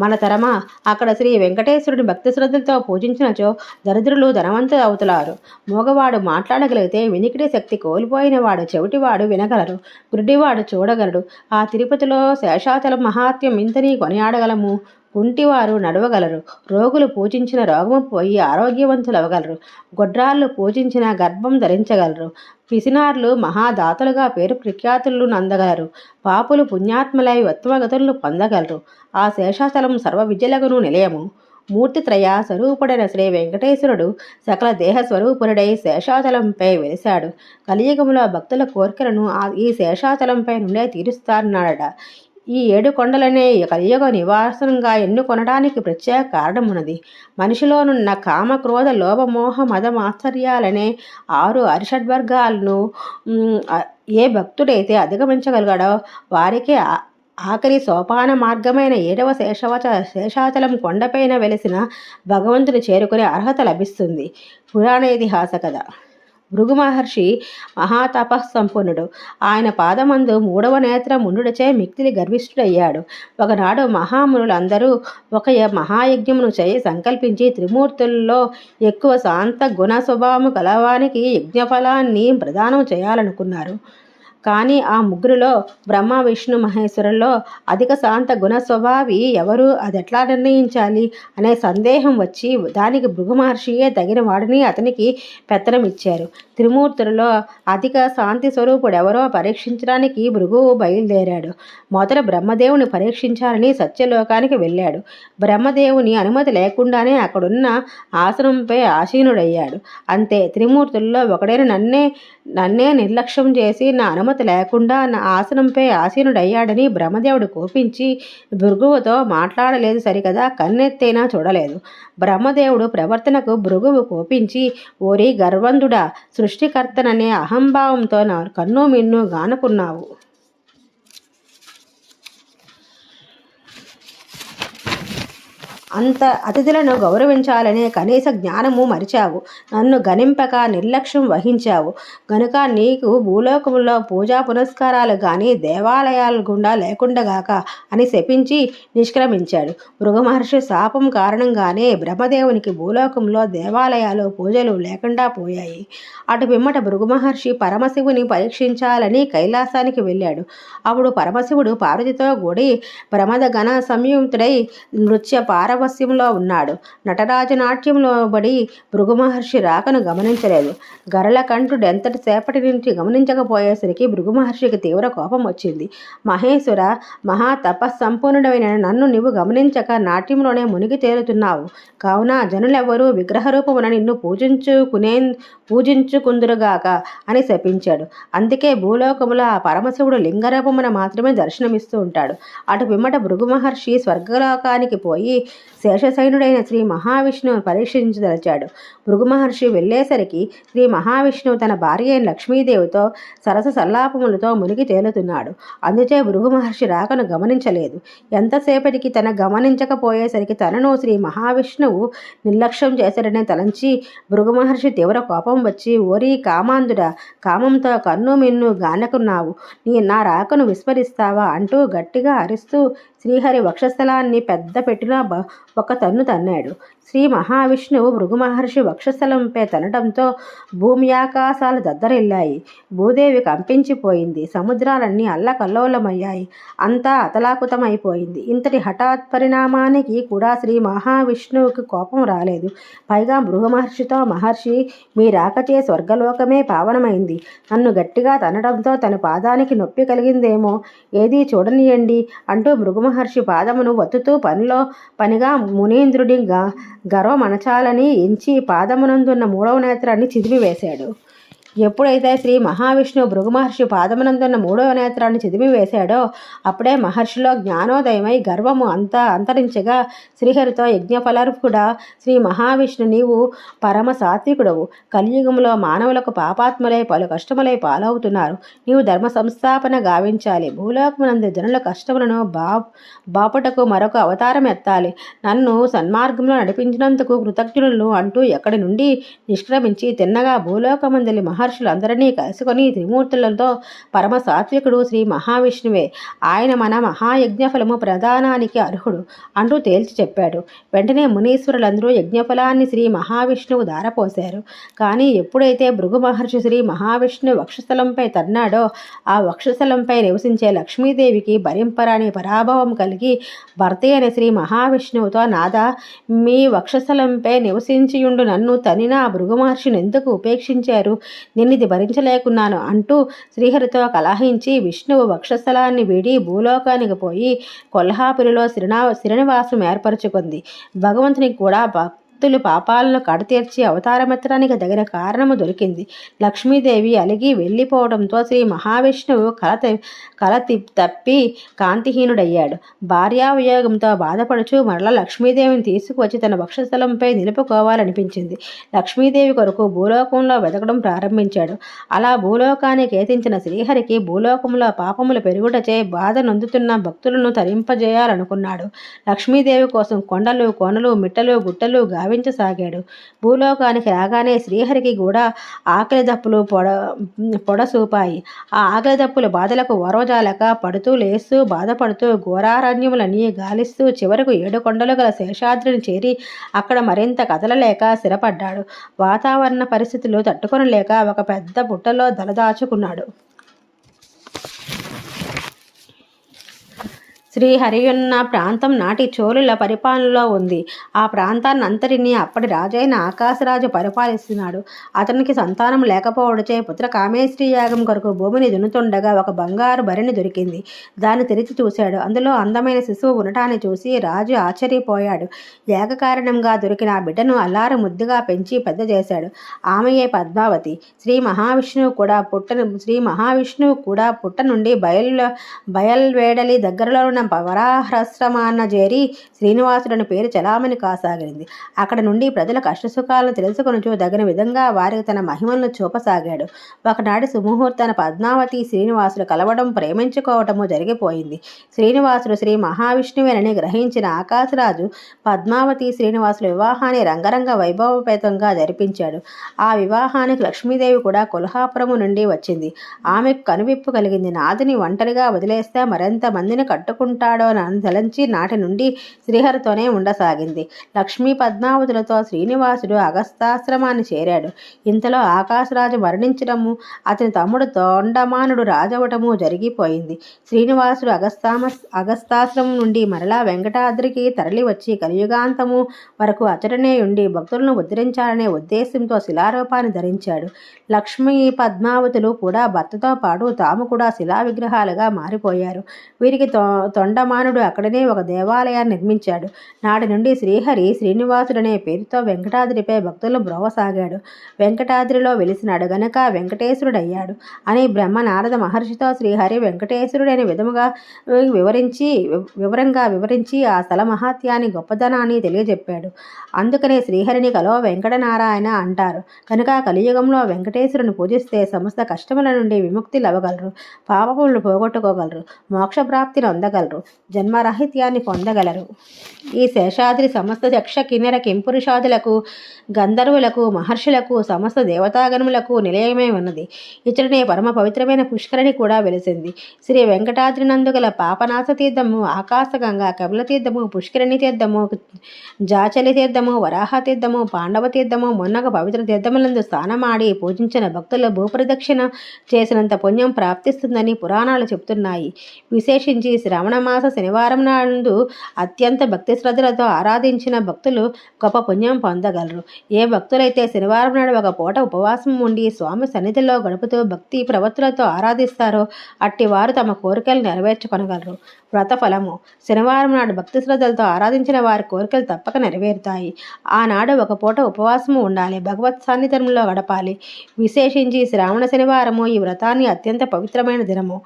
S1: మన తరమా? అక్కడ శ్రీ వెంకటేశ్వరుని భక్తి శ్రద్ధలతో పూజించినచో దరిద్రులు ధనవంతులు అవుతున్నారు. మూగవాడు మాట్లాడగలిగితే వినికిడి శక్తి కోల్పోయిన వాడు చెవిటివాడు వినగలరు, గుడ్డివాడు చూడగలడు. ఆ తిరుపతిలో శేషాచల మహాత్మ్యం ఇంతని కొనియాడగలము. కుంటివారు నడవగలరు, రోగులు పూజించిన రోగము పోయి ఆరోగ్యవంతులు అవ్వగలరు, గొడ్రాళ్ళు పూజించిన గర్భం ధరించగలరు, పిసినార్లు మహాదాతలుగా పేరు ప్రఖ్యాతులు నందగలరు, పాపులు పుణ్యాత్మలై ఉత్తమగతులను పొందగలరు. ఆ శేషాచలం సర్వ విద్యలకును నిలయము. మూర్తిత్రయ స్వరూపుడైన శ్రీ వెంకటేశ్వరుడు సకల దేహ స్వరూపుడై శేషాచలంపై వెలిశాడు. కలియుగంలో భక్తుల కోరికలను ఈ శేషాచలంపై నుండే తీరుస్తారన్నాడట. ఈ 7 కొండలనే కలియుగ నివాసంగా ఎన్నుకొనడానికి ప్రత్యేక కారణమున్నది. మనిషిలోనున్న కామ క్రోధ లోభ మోహ మద మాత్సర్యాలనే 6 అరిషడ్వర్గాలను ఏ భక్తుడైతే అధిగమించగలిగాడో వారికే ఆఖరి సోపాన మార్గమైన 7వ శేషాచలం కొండపైన వెలిసిన భగవంతుని చేరుకునే అర్హత లభిస్తుంది. పురాణ ఇతిహాస కథ. భృగు మహర్షి మహాతపస్సంపన్నుడు. ఆయన పాదమందు 3వ నేత్రం ఉండుటచే మిక్కిలి గర్విష్ఠుడయ్యాడు. ఒకనాడు మహామునులందరూ ఒక మహాయజ్ఞమును చేయి సంకల్పించి త్రిమూర్తుల్లో ఎక్కువ శాంత గుణ స్వభావము కలవానికి యజ్ఞఫలాన్ని ప్రదానం చేయాలనుకున్నారు. కానీ ఆ ముగ్గురిలో బ్రహ్మ విష్ణు మహేశ్వరుల్లో అధిక శాంత గుణ స్వభావి ఎవరు, అది ఎట్లా నిర్ణయించాలి అనే సందేహం వచ్చి దానికి భృగు మహర్షియే తగిన వాడిని అతనికి పెత్తనం ఇచ్చారు. త్రిమూర్తులలో అధిక శాంతి స్వరూపుడు ఎవరో పరీక్షించడానికి భృగువు బయలుదేరాడు. మొదట బ్రహ్మదేవుని పరీక్షించాలని సత్యలోకానికి వెళ్ళాడు. బ్రహ్మదేవుని అనుమతి లేకుండానే అక్కడున్న ఆసనంపై ఆసీనుడయ్యాడు. అంతే. త్రిమూర్తుల్లో ఒకడైన నన్నే నిర్లక్ష్యం చేసి నా అనుమతి అనుమతి లేకుండా నా ఆసనంపై ఆసీనుడయ్యాడని బ్రహ్మదేవుడు కోపించి భృగువుతో మాట్లాడలేదు సరికదా, కన్నెత్తైనా చూడలేదు. బ్రహ్మదేవుడు ప్రవర్తనకు భృగువు కోపించి, ఓరి గర్వంధుడా, సృష్టికర్తననే అహంభావంతో నా కన్ను మిన్ను గానుకున్నావు. అంత అతిథులను గౌరవించాలనే కనీస జ్ఞానము మరిచావు. నన్ను గణింపక నిర్లక్ష్యం వహించావు గనుక నీకు భూలోకంలో పూజా పునస్కారాలు కానీ దేవాలయాలు గుండా లేకుండగాక అని శపించి నిష్క్రమించాడు. భృగు మహర్షి శాపం కారణంగానే బ్రహ్మదేవునికి భూలోకంలో దేవాలయాలు పూజలు లేకుండా పోయాయి. అటు పిమ్మట భృగు మహర్షి పరమశివుని పరీక్షించాలని కైలాసానికి వెళ్ళాడు. అప్పుడు పరమశివుడు పార్వతితో కూడి ప్రమద గణ సంయుక్తుడై నృత్య పారవస్యంలో ఉన్నాడు. నటరాజు నాట్యంలో బడి భృగు మహర్షి రాకను గమనించలేదు. గరళకంఠుడు ఎంతటి సేపటి నుంచి గమనించకపోయేసరికి భృగు మహర్షికి తీవ్ర కోపం వచ్చింది. మహేశ్వర, మహా తపస్సంపూర్ణుడైన నన్ను నీవు గమనించక నాట్యంలోనే మునిగి తేలుతున్నావు. కావున జనులెవ్వరూ విగ్రహరూపమున నిన్ను పూజించుకుందురుగాక అని శపించాడు. అందుకే భూలోకములో ఆ పరమశివుడు లింగరూపమున మాత్రమే దర్శనమిస్తూ ఉంటాడు. అటు పిమ్మట భృగు మహర్షి స్వర్గలోకానికి పోయి శేషశయనుడైన శ్రీ మహావిష్ణువును పరీక్షించదలిచాడు. భృగు మహర్షి వెళ్ళేసరికి శ్రీ మహావిష్ణువు తన భార్య అయిన లక్ష్మీదేవితో సరస సల్లాపములతో మునిగి తేలుతున్నాడు. అందుచే భృగు మహర్షి రాకను గమనించలేదు. ఎంతసేపటికి తన గమనించకపోయేసరికి తనను శ్రీ మహావిష్ణువు నిర్లక్ష్యం చేశాడని తలంచి భృగు మహర్షి తీవ్ర కోపం వచ్చి, ఓరి కామాంధుడా, కామంతో కన్ను మిన్ను గానకున్నావు, నా రాకను విస్మరిస్తావా అంటూ గట్టిగా అరుస్తూ శ్రీహరి వక్షస్థలాన్ని పెద్ద పెట్టిన ఒక తన్ను తన్నాడు. శ్రీ మహావిష్ణువు భృగు మహర్షి వక్షస్థలంపై తనడంతో భూమి ఆకాశాలు దద్దరిల్లాయి. భూదేవి కంపించిపోయింది. సముద్రాలన్నీ అల్లకల్లోలమయ్యాయి. అంతా అతలాకుతమైపోయింది. ఇంతటి హఠాత్ పరిణామానికి కూడా శ్రీ మహావిష్ణువుకి కోపం రాలేదు. పైగా భృగు మహర్షితో, మహర్షి, మీ రాకచే స్వర్గలోకమే పావనమైంది. నన్ను గట్టిగా తనడంతో తన పాదానికి నొప్పి కలిగిందేమో, ఏదీ చూడనియండి అంటూ భృగు మహర్షి పాదమును వత్తుతూ పనిగా మునీంద్రుడి గర్వమణచాలని ఎంచి పాదమునందున్న 3వ నేత్రాన్ని చిదిమివేశాడు. ఎప్పుడైతే శ్రీ మహావిష్ణువు భృగు మహర్షి పాదమునందున్న 3వ నేత్రాన్ని చిదిమివేశాడో అప్పుడే మహర్షిలో జ్ఞానోదయమై గర్వము అంతరించగా శ్రీహరితో, యజ్ఞఫలర్పుడా, శ్రీ మహావిష్ణు, నీవు పరమ సాత్వికుడవు. కలియుగంలో మానవులకు పాపాత్ములై పలు కష్టములై పాలవుతున్నారు. నీవు ధర్మ సంస్థాపన గావించాలి. భూలోకమునందు జనుల కష్టములను బాపుటకు మరొక అవతారం ఎత్తాలి. నన్ను సన్మార్గంలో నడిపించినందుకు కృతజ్ఞులు అంటూ ఎక్కడి నుండి నిష్క్రమించి తిన్నగా భూలోకమందలి మహర్షులందరినీ కలుసుకొని త్రిమూర్తులతో పరమ సాత్వికుడు శ్రీ మహావిష్ణువే, ఆయన మన మహాయజ్ఞఫలము ప్రదానానికి అర్హుడు అంటూ తేల్చి చెప్పాడు. వెంటనే మునీశ్వరులందరూ యజ్ఞఫలాన్ని శ్రీ మహావిష్ణువు ధారపోశారు. కానీ ఎప్పుడైతే భృగు మహర్షి శ్రీ మహావిష్ణువు వక్షస్థలంపై తన్నాడో ఆ వక్షస్థలంపై నివసించే లక్ష్మీదేవికి భరింపరాని పరాభవం కలిగి భర్త అయిన శ్రీ మహావిష్ణువుతో, నాదా, మీ వక్షస్థలంపై నివసించియుండు నన్ను తనిన భృగు మహర్షిని ఎందుకు ఉపేక్షించారు? నేనిది భరించలేకున్నాను అంటూ శ్రీహరితో కలహించి విష్ణువు వక్షస్థలాన్ని వీడి భూలోకానికి పోయి కొల్హాపురిలో శ్రీనివాసం ఏర్పరచుకుంది. భగవంతునికి కూడా భక్తులు పాపాలను కడతీర్చి అవతారమెత్తడానికి తగిన కారణము దొరికింది. లక్ష్మీదేవి అలిగి వెళ్ళిపోవడంతో శ్రీ మహావిష్ణువు కల తప్పి కాంతిహీనుడయ్యాడు. భార్యావియోగంతో బాధపడుచు మరల లక్ష్మీదేవిని తీసుకువచ్చి తన వక్షస్థలంపై నిలుపుకోవాలనిపించింది. లక్ష్మీదేవి కొరకు భూలోకంలో వెతకడం ప్రారంభించాడు. అలా భూలోకానికి ఏతించిన శ్రీహరికి భూలోకంలో పాపములు పెరుగుటచే బాధ నొందుతున్న భక్తులను తరింపజేయాలనుకున్నాడు. లక్ష్మీదేవి కోసం కొండలు, కోనలు, మిట్టలు, గుట్టలు గావించసాగాడు. భూలోకానికి రాగానే శ్రీహరికి కూడా ఆకలి దప్పులు పొడసూపాయి. ఆ ఆకలి దప్పులు బాధలకు వరోజాలక పడుతూ లేస్తూ బాధపడుతూ ఘోరారణ్యములన్నీ గాలిస్తూ చివరకు 7 కొండలు గల శేషాద్రిని చేరి అక్కడ మరింత కదలలేక స్థిరపడ్డాడు. వాతావరణ పరిస్థితులు తట్టుకొనలేక ఒక పెద్ద పుట్టలో దలదాచుకున్నాడు. శ్రీహరి ఉన్న ప్రాంతం నాటి చోళుల పరిపాలనలో ఉంది. ఆ ప్రాంతాన్ని అంతటినీ అప్పటి రాజైన ఆకాశరాజు పరిపాలిస్తున్నాడు. అతనికి సంతానం లేకపోవడచే పుత్ర కామేశ్వరి యాగం కొరకు భూమిని దున్నుతుండగా ఒక బంగారు భరిణి దొరికింది. దాన్ని తెరిచి చూశాడు. అందులో అందమైన శిశువు ఉండటాన్ని చూసి రాజు ఆశ్చర్యపోయాడు. యాగ కారణంగా దొరికిన ఆ బిడ్డను అల్లారు ముద్దుగా పెంచి పెద్ద చేశాడు. ఆమెయే పద్మావతి. శ్రీ మహావిష్ణువు కూడా పుట్ట నుండి బయల్వేడలి దగ్గరలో ఉన్న వరాహ్రాశ్రమాన్న చేరి శ్రీనివాసుడని పేరు చలామణి కాసాగింది. అక్కడ నుండి ప్రజల కష్టసుఖాలను తెలుసుకొనుచు తగిన విధంగా వారికి తన మహిమలను చూపసాగాడు. ఒకనాటి సుముహూర్తాన పద్మావతి శ్రీనివాసుడు కలవడం, ప్రేమించుకోవటము జరిగిపోయింది. శ్రీనివాసుడు శ్రీ మహావిష్ణువేనని గ్రహించిన ఆకాశరాజు పద్మావతి శ్రీనివాసుల వివాహాన్ని రంగరంగ వైభవపేతంగా జరిపించాడు. ఆ వివాహానికి లక్ష్మీదేవి కూడా కొల్హాపురము నుండి వచ్చింది. ఆమెకు కనువిప్పు కలిగింది. నాథుని ఒంటరిగా వదిలేస్తే మరింత మందిని కట్టుకుంటాడో అని తలంచి నాటి నుండి శ్రీహరితోనే ఉండసాగింది. లక్ష్మీ పద్మావతులతో శ్రీనివాసుడు అగస్తాశ్రమాన్ని చేరాడు. ఇంతలో ఆకాశరాజు మరణించడము, అతని తమ్ముడు తొండమానుడు రాజవటము జరిగిపోయింది. శ్రీనివాసుడు అగస్తాశ్రమం నుండి మరలా వెంకటాద్రికి తరలి వచ్చి కలియుగాంతము వరకు అతడనే ఉండి భక్తులను ఉద్ధరించాలనే ఉద్దేశంతో శిలారూపాన్ని ధరించాడు. లక్ష్మీ పద్మావతులు కూడా భర్తతో పాటు తాము కూడా శిలా విగ్రహాలుగా మారిపోయారు. వీరికి తొండమానుడు అక్కడనే ఒక దేవాలయాన్ని నిర్మించాడు. నాటి నుండి శ్రీహరి శ్రీనివాసుడనే పేరుతో వెంకటాద్రిపై భక్తులను బ్రోవసాగాడు. వెంకటాద్రిలో వెలిసినాడు గనక వెంకటేశ్వరుడయ్యాడు అని బ్రహ్మ నారద మహర్షితో శ్రీహరి వెంకటేశ్వరుడైన వివరంగా వివరించి ఆ స్థల మహాత్యాన్ని గొప్పదనాన్ని తెలియజెప్పాడు. అందుకనే శ్రీహరిని కలో వెంకటనారాయణ అంటారు. కనుక కలియుగంలో వెంకటేశ్వరుని పూజిస్తే సమస్త కష్టముల నుండి విముక్తి లవ్వగలరు, పాపములను పోగొట్టుకోగలరు, మోక్షప్రాప్తిని పొందగలరు, జన్మరాహిత్యాన్ని పొందగలరు. ఈ శేషాద్రి సమస్త యక్ష కిన్నెర కింపురుషాదులకు, గంధర్వులకు, మహర్షులకు, సమస్త దేవతాగణములకు నిలయమై ఉన్నది. ఇతడినే పరమ పవిత్రమైన పుష్కరిణి కూడా వెలిసింది. శ్రీ వెంకటాద్రి నందుగల పాపనాశ తీర్థము, ఆకాశగంగా, కపిల తీర్థము, పుష్కరిణి తీర్థము, జాచలి తీర్థము, వరాహ తీర్థము, పాండవ తీర్థము మొన్నగ పవిత్ర తీర్థములందు స్నానమాడి పూజించిన భక్తుల భూప్రదక్షిణ చేసినంత పుణ్యం ప్రాప్తిస్తుందని పురాణాలు చెబుతున్నాయి. విశేషించి శ్రావణమాస శనివారం నాడు అత్యంత భక్తి శ్రద్ధలతో ఆరాధించిన భక్తులు గొప్ప పుణ్యం పొందగలరు. ఏ భక్తులైతే శనివారం నాడు ఒక పూట ఉపవాసం ఉండి స్వామి సన్నిధిలో గడుపుతూ భక్తి ప్రవృత్తులతో ఆరాధిస్తారో అట్టి వారు తమ కోరికలు నెరవేర్చుకొనగలరు. వ్రతఫలము. శనివారం నాడు భక్తి శ్రద్ధలతో ఆరాధించిన వారి కోరికలు తప్పక నెరవేరుతాయి. ఆనాడు ఒక పూట ఉపవాసము ఉండాలి, భగవత్ సాన్నిధ్యంలో గడపాలి. విశేషించి శ్రావణ శనివారము ఈ వ్రతాన్ని అత్యంత పవిత్రమైన దినము.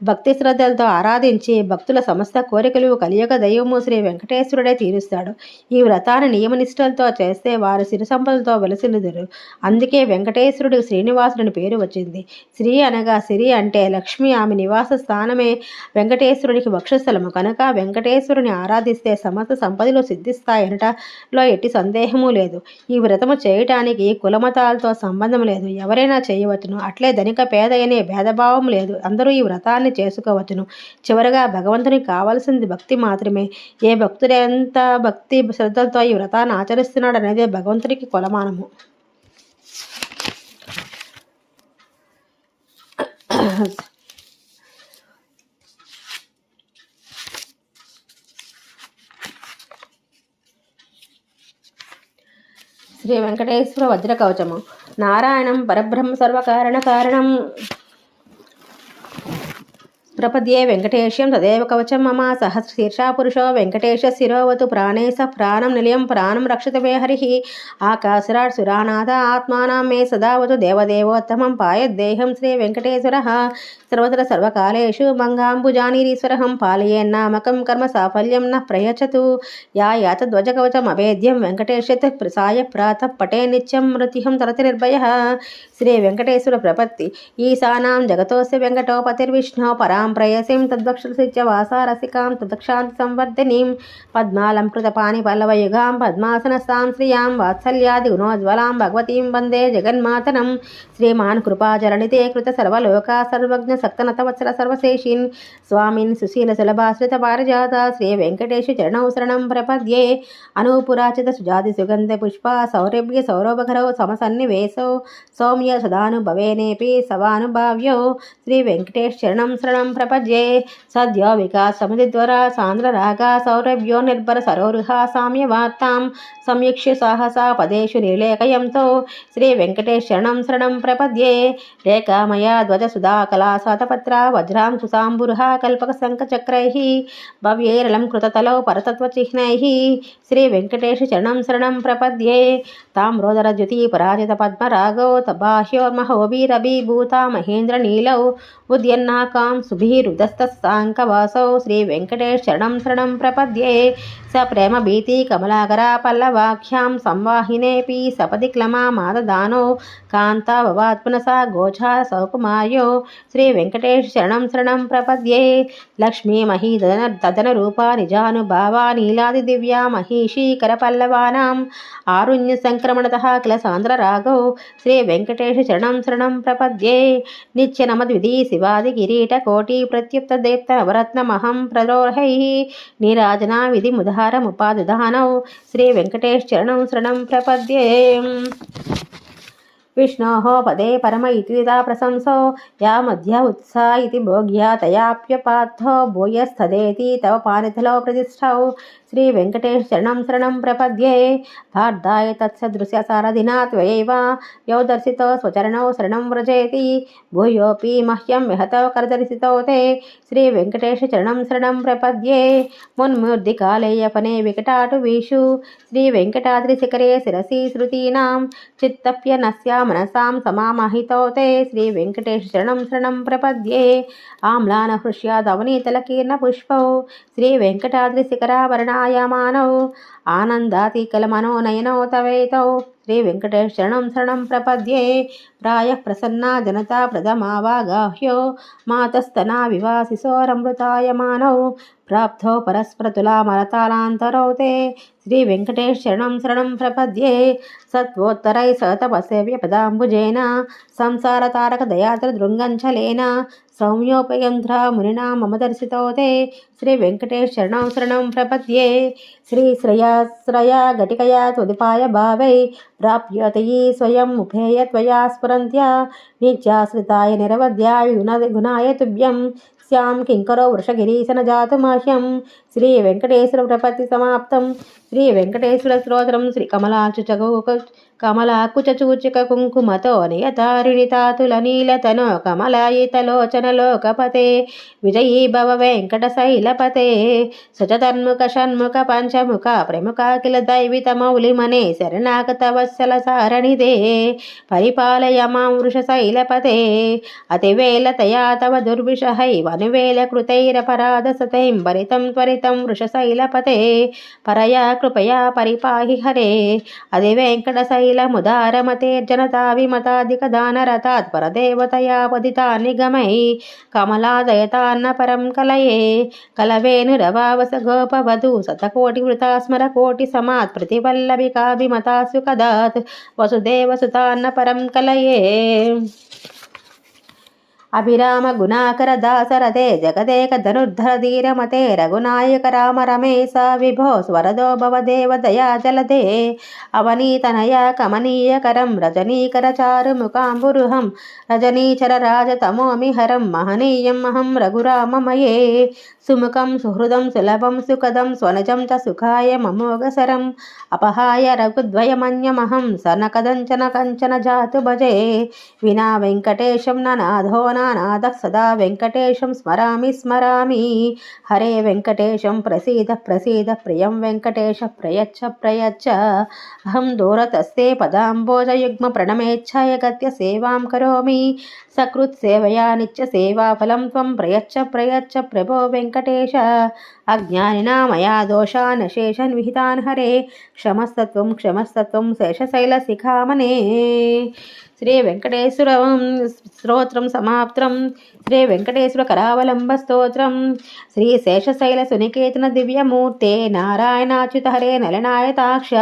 S1: భక్తి శ్రద్ధలతో ఆరాధించి భక్తుల సమస్త కోరికలు కలియుగ దైవము శ్రీ వెంకటేశ్వరుడే తీరుస్తాడు. ఈ వ్రతాన్ని నియమనిష్టలతో చేస్తే వారు సిరి సంపదలతో వెలసిల్లుదురు. అందుకే వెంకటేశ్వరుడికి శ్రీనివాసుడిని పేరు వచ్చింది. శ్రీ అనగా సిరి అంటే లక్ష్మి, ఆమె నివాస స్థానమే వెంకటేశ్వరుడికి వక్షస్థలము. కనుక వెంకటేశ్వరుని ఆరాధిస్తే సమస్త సంపదలు సిద్ధిస్తాయనటలో ఎట్టి సందేహము లేదు. ఈ వ్రతము చేయటానికి కులమతాలతో సంబంధం లేదు, ఎవరైనా చేయవచ్చును. అట్లే ధనిక పేద అనే భేదభావం లేదు, అందరూ ఈ వ్రతాన్ని చేసుకోవచ్చును. చివరగా భగవంతునికి కావలసింది భక్తి మాత్రమే. ఏ భక్తుడు ఎంత భక్తి శ్రద్ధలతో ఈ వ్రతాన్ని ఆచరిస్తున్నాడు అనేది భగవంతునికి కొలమానము. శ్రీ వెంకటేశ్వర వజ్ర కవచము. నారాయణం పరబ్రహ్మ సర్వకారణ కారణం ప్రపద్యే వెంకటేశ్యం తదేవ కవచం మమ సహస్రశీర్షా పురుషో వెంకటేశ శిరోవతు ప్రాణే స ప్రాణం నిలయం ప్రాణం రక్షత మే హరి ఆకాశరాట్ సురానాథ ఆత్మానం మే సదావతు దేవదేవోత్తమం పాయద్దేహం శ్రీ వెంకటేశ్వర సర్వత్ర సర్వకాలేషు మంగాంబుజానీరీశ్వరహం పాలయేన్నామకం కర్మ సాఫల్యం న ప్రయచ్చతు యాత ధ్వజ కవచం అభేద్యం వెంకటేశత ప్రసాయ ప్రాత పటే నిత్యం మృత్యుహం తరతి నిర్భయ. శ్రీ వెంకటేశ్వర ప్రపత్తి. ఈశానాం జగతోస్య వెంకటోపతిర్విష్ణు పరాం ప్రయసిం తద్వక్షసిత్య వాసారసికాం తదక్షాంతి సంవర్ధినీం పద్మాలంకృతపాని పల్లవయుగాం పద్మాసనస్తాం శ్రియాం వాత్సల్యాది గుణోజ్వలాం భగవతీం వందే జగన్మాతనం. శ్రీమాన్ కృపాచరణితే కృత సర్వలోకా సర్వజ్ఞ సక్తనతవత్సల సర్వశేషిన్ స్వామిన్ సుశీల సులభాశ్రిత పారిజాత శ్రీ వెంకటేశ చరణౌ శరణం ప్రపద్యే. అనూపురాచిత సుజాతి సుగంధ పుష్ప సౌరభ్య సౌరభకరౌ సమసన్నివేశౌ సౌమ్య సదానుభవేనేపి సవానుభావ్యో శ్రీ వెంకటేశ చరణం శరణం ప్రపద్యే సద్యో వికాసముదిద్వరా సాంద్రరాగా సౌరభ్యో నిర్భర సరోరుహా సామ్యవార్తాం సంయుక్ష్య సాహసా పదేషు నిలేకయంతో శ్రీ వెంకటేశ శరణం ప్రపద్యే రేఖామయా ధ్వజ సుధా కళాసాతపత్ర వజ్రాం సుసాంబురుహ కల్పక శంఖచక్రైః భవ్యైరలం కృతతలౌ పరతత్వచిహ్నైః శ్రీ వెంకటేశ శరణం ప్రపద్యే తామ్రోదర ద్యుతి పరాజిత పద్మరాగో తబాహ్యోర్మహోభిరభిభూతా మహేంద్ర నీలౌ ఉద్యన్నాకాం సుభిరుదస్తసాంకవాసౌ శ్రీ వెంకటేశ శరణం ప్రపద్యే స ప్రేమ భీతి కమలాకరా పల్లవాఖ్యాం సంవాహినేపి సపది క్లమా మాదదానో కాంతావవాత్మనసా గోచార సౌకుమార్యో శ్రీ వెంకటేశ శరణం ప్రపద్యే లక్ష్మీ మహీ తదన రూపా నిజానుభావా నీలాది దివ్యా మహిషీకర పల్లవానాం ఆరుణ్య సంక్రమణతః కిల సాంద్రరాగౌ శ్రీ వెంకటేశ శరణం ప్రపద్యే నిత్య నమద్విధి శివాది కిరీట కోటి ప్రత్యుప్త దేప్త నవరత్నమహం ప్రరోహైః నీరాజనా విధి ముదారముపాదధానౌ శ్రీ వెంకటేశ శరణం ప్రపద్యే విష్ణోః పదే పరమ ఇతిదా ప్రశంసో యా మధ్య ఉత్సా ఇతి భోగ్యా తయాప్యపార్థో భూయస్థదేతి తవ పానిధలో ప్రతిష్టౌ శ్రీ వెంకటేశ శరణం ప్రపద్యే పార్థాయ తత్సదృశ్య సారథినా త్వయైవ యౌ దర్శితో స్వచరణౌ శరణం వ్రజేతి భూయోపి మహ్యం విహతో కరదర్శితో తే శ్రీ వెంకటేశ శరణం ప్రపద్యే మున్మూర్ధికాలేయపనే వికటాటువీషు శ్రీ వెంకటాద్రి శిఖరే శిరసి శృతీనాం చిత్తప్యనస్య మనసాం సమామహితో తే శ్రీ వెంకటేశ శరణం ప్రపద్యే ఆమ్లాన హృష్యాదవనీతలకీర్ణ పుష్పౌ శ్రీ వెంకటాద్రి శిఖరావరణాయమానౌ ఆనందాతికలమనోనయనౌ తవేతౌ శ్రీ వెంకటేశ శరణం ప్రపద్యే ప్రాయః ప్రసన్నా జనతా ప్రథమావాగాహ్యో మాతస్తనా వివాసిసోరమృతాయమానౌ ప్రాప్తో పరస్పరతులామరతాలాంతరౌ తే శ్రీ వెంకటేశ శరణం ప్రపద్యే సత్వోత్తరై సతపసేవ్య పదాంబుజేన సంసార తారక దయాద్ర దృంగంచలేన సౌమ్యోపయంధ్ర మునినా మమ దర్శితో తే శ్రీ వెంకటేశ శరణం ప్రపద్యే శ్రీ శ్రయాశ్రయా ఘటికయా త్వదిపాయ భావై ప్రాప్యతయీ స్వయం ఉపేయ త్వయా స్ఫురంత్యా నిత్యాశ్రితాయ నిరవధ్యాయ గుణాయ తుభ్యం శ్యాం కింకరో వృషగిరీశన జాతు మహ్యం శ్రీ వెంకటేశ్వర ప్రపత్తి సమాప్తం శ్రీ వెంకటేశ్వర స్తోత్రం శ్రీ కమలాకుచూచిక కుంకుమతో నియతారిణితాతుల నీలతనో కమలాయితలోచనలోకపతే విజయీ భవ వెంకట శైలపతే సచతన్ముఖ షణ్ముఖ పంచముఖ ప్రముఖ కిల దైవితమౌలిమనే శరణాగత వత్సల సారణిదే పరిపాలయ మాం వృష శైలపతే అతివేల తయా తవ దుర్విషహైవనువేల కృతైరపరాధ సతైం భరితం త్వరితం వృష శైలపతే పరయా కృపయా పరిపాహి హరే అది వెంకట శైలముదారమతేర్జనతా విమతాధిక దానరతాత్ పరదేవతయా పదితా నిగమై కమలాదయతాన్న పరం కలయే కలవేనురవావస గోపవధూ శతకోటి వృతాస్మర కోటి సమాత్ ప్రతివల్లభికాభిమతాసు కదాత్ వసుదేవసుతాన్న పరం కలయే అభిరామ గుణాకర దాసరథే జగదేక ధనుర్ధర ధీరమతే రఘునాయక రామ రమేశ విభో స్వరదో భవదేవ దయా జలదే అవనీతనయ కమనీయకరం రజనీకర చారు ముఖాంబురుహం రజనీచర రాజతమోమిహరం మహనీయం అహం రఘురామమయే సుముఖం సుహృదం సులభం సుఖదం స్వనజం చ సుఖాయ మమోగసరం అపహాయ రఘుద్వయమన్యమహం సనకదంచన కంచన జాతు భజే వినా వెంకటేశం ననాథో నానాద సదా వెంకటేశం స్మరామి హరే వెంకటేశం ప్రసీద ప్రియం వెంకటేశ ప్రయచ్చ అహం దూరతస్తే పదాంబోజయుగ్మ ప్రణమేచ్ఛాయ గత్య సేవాం కరోమి సకృత్ సేవయా నిత్య సేవాఫలం త్వం ప్రయచ్చ ప్రభో వెంకటేశ అజ్ఞానినా మయా దోషాన్ శేషన్ విహితాన్ హరే క్షమస్తత్వం శేషశైల శిఖామనే శ్రీ వెంకటేశ్వర స్తోత్రం సమాప్తం శ్రీ వెంకటేశ్వర కరావలంబ స్తోత్రం శ్రీ శేషశైల సునికేతన దివ్యమూర్తే నారాయణాచ్యుత హరే నలనాయతాక్ష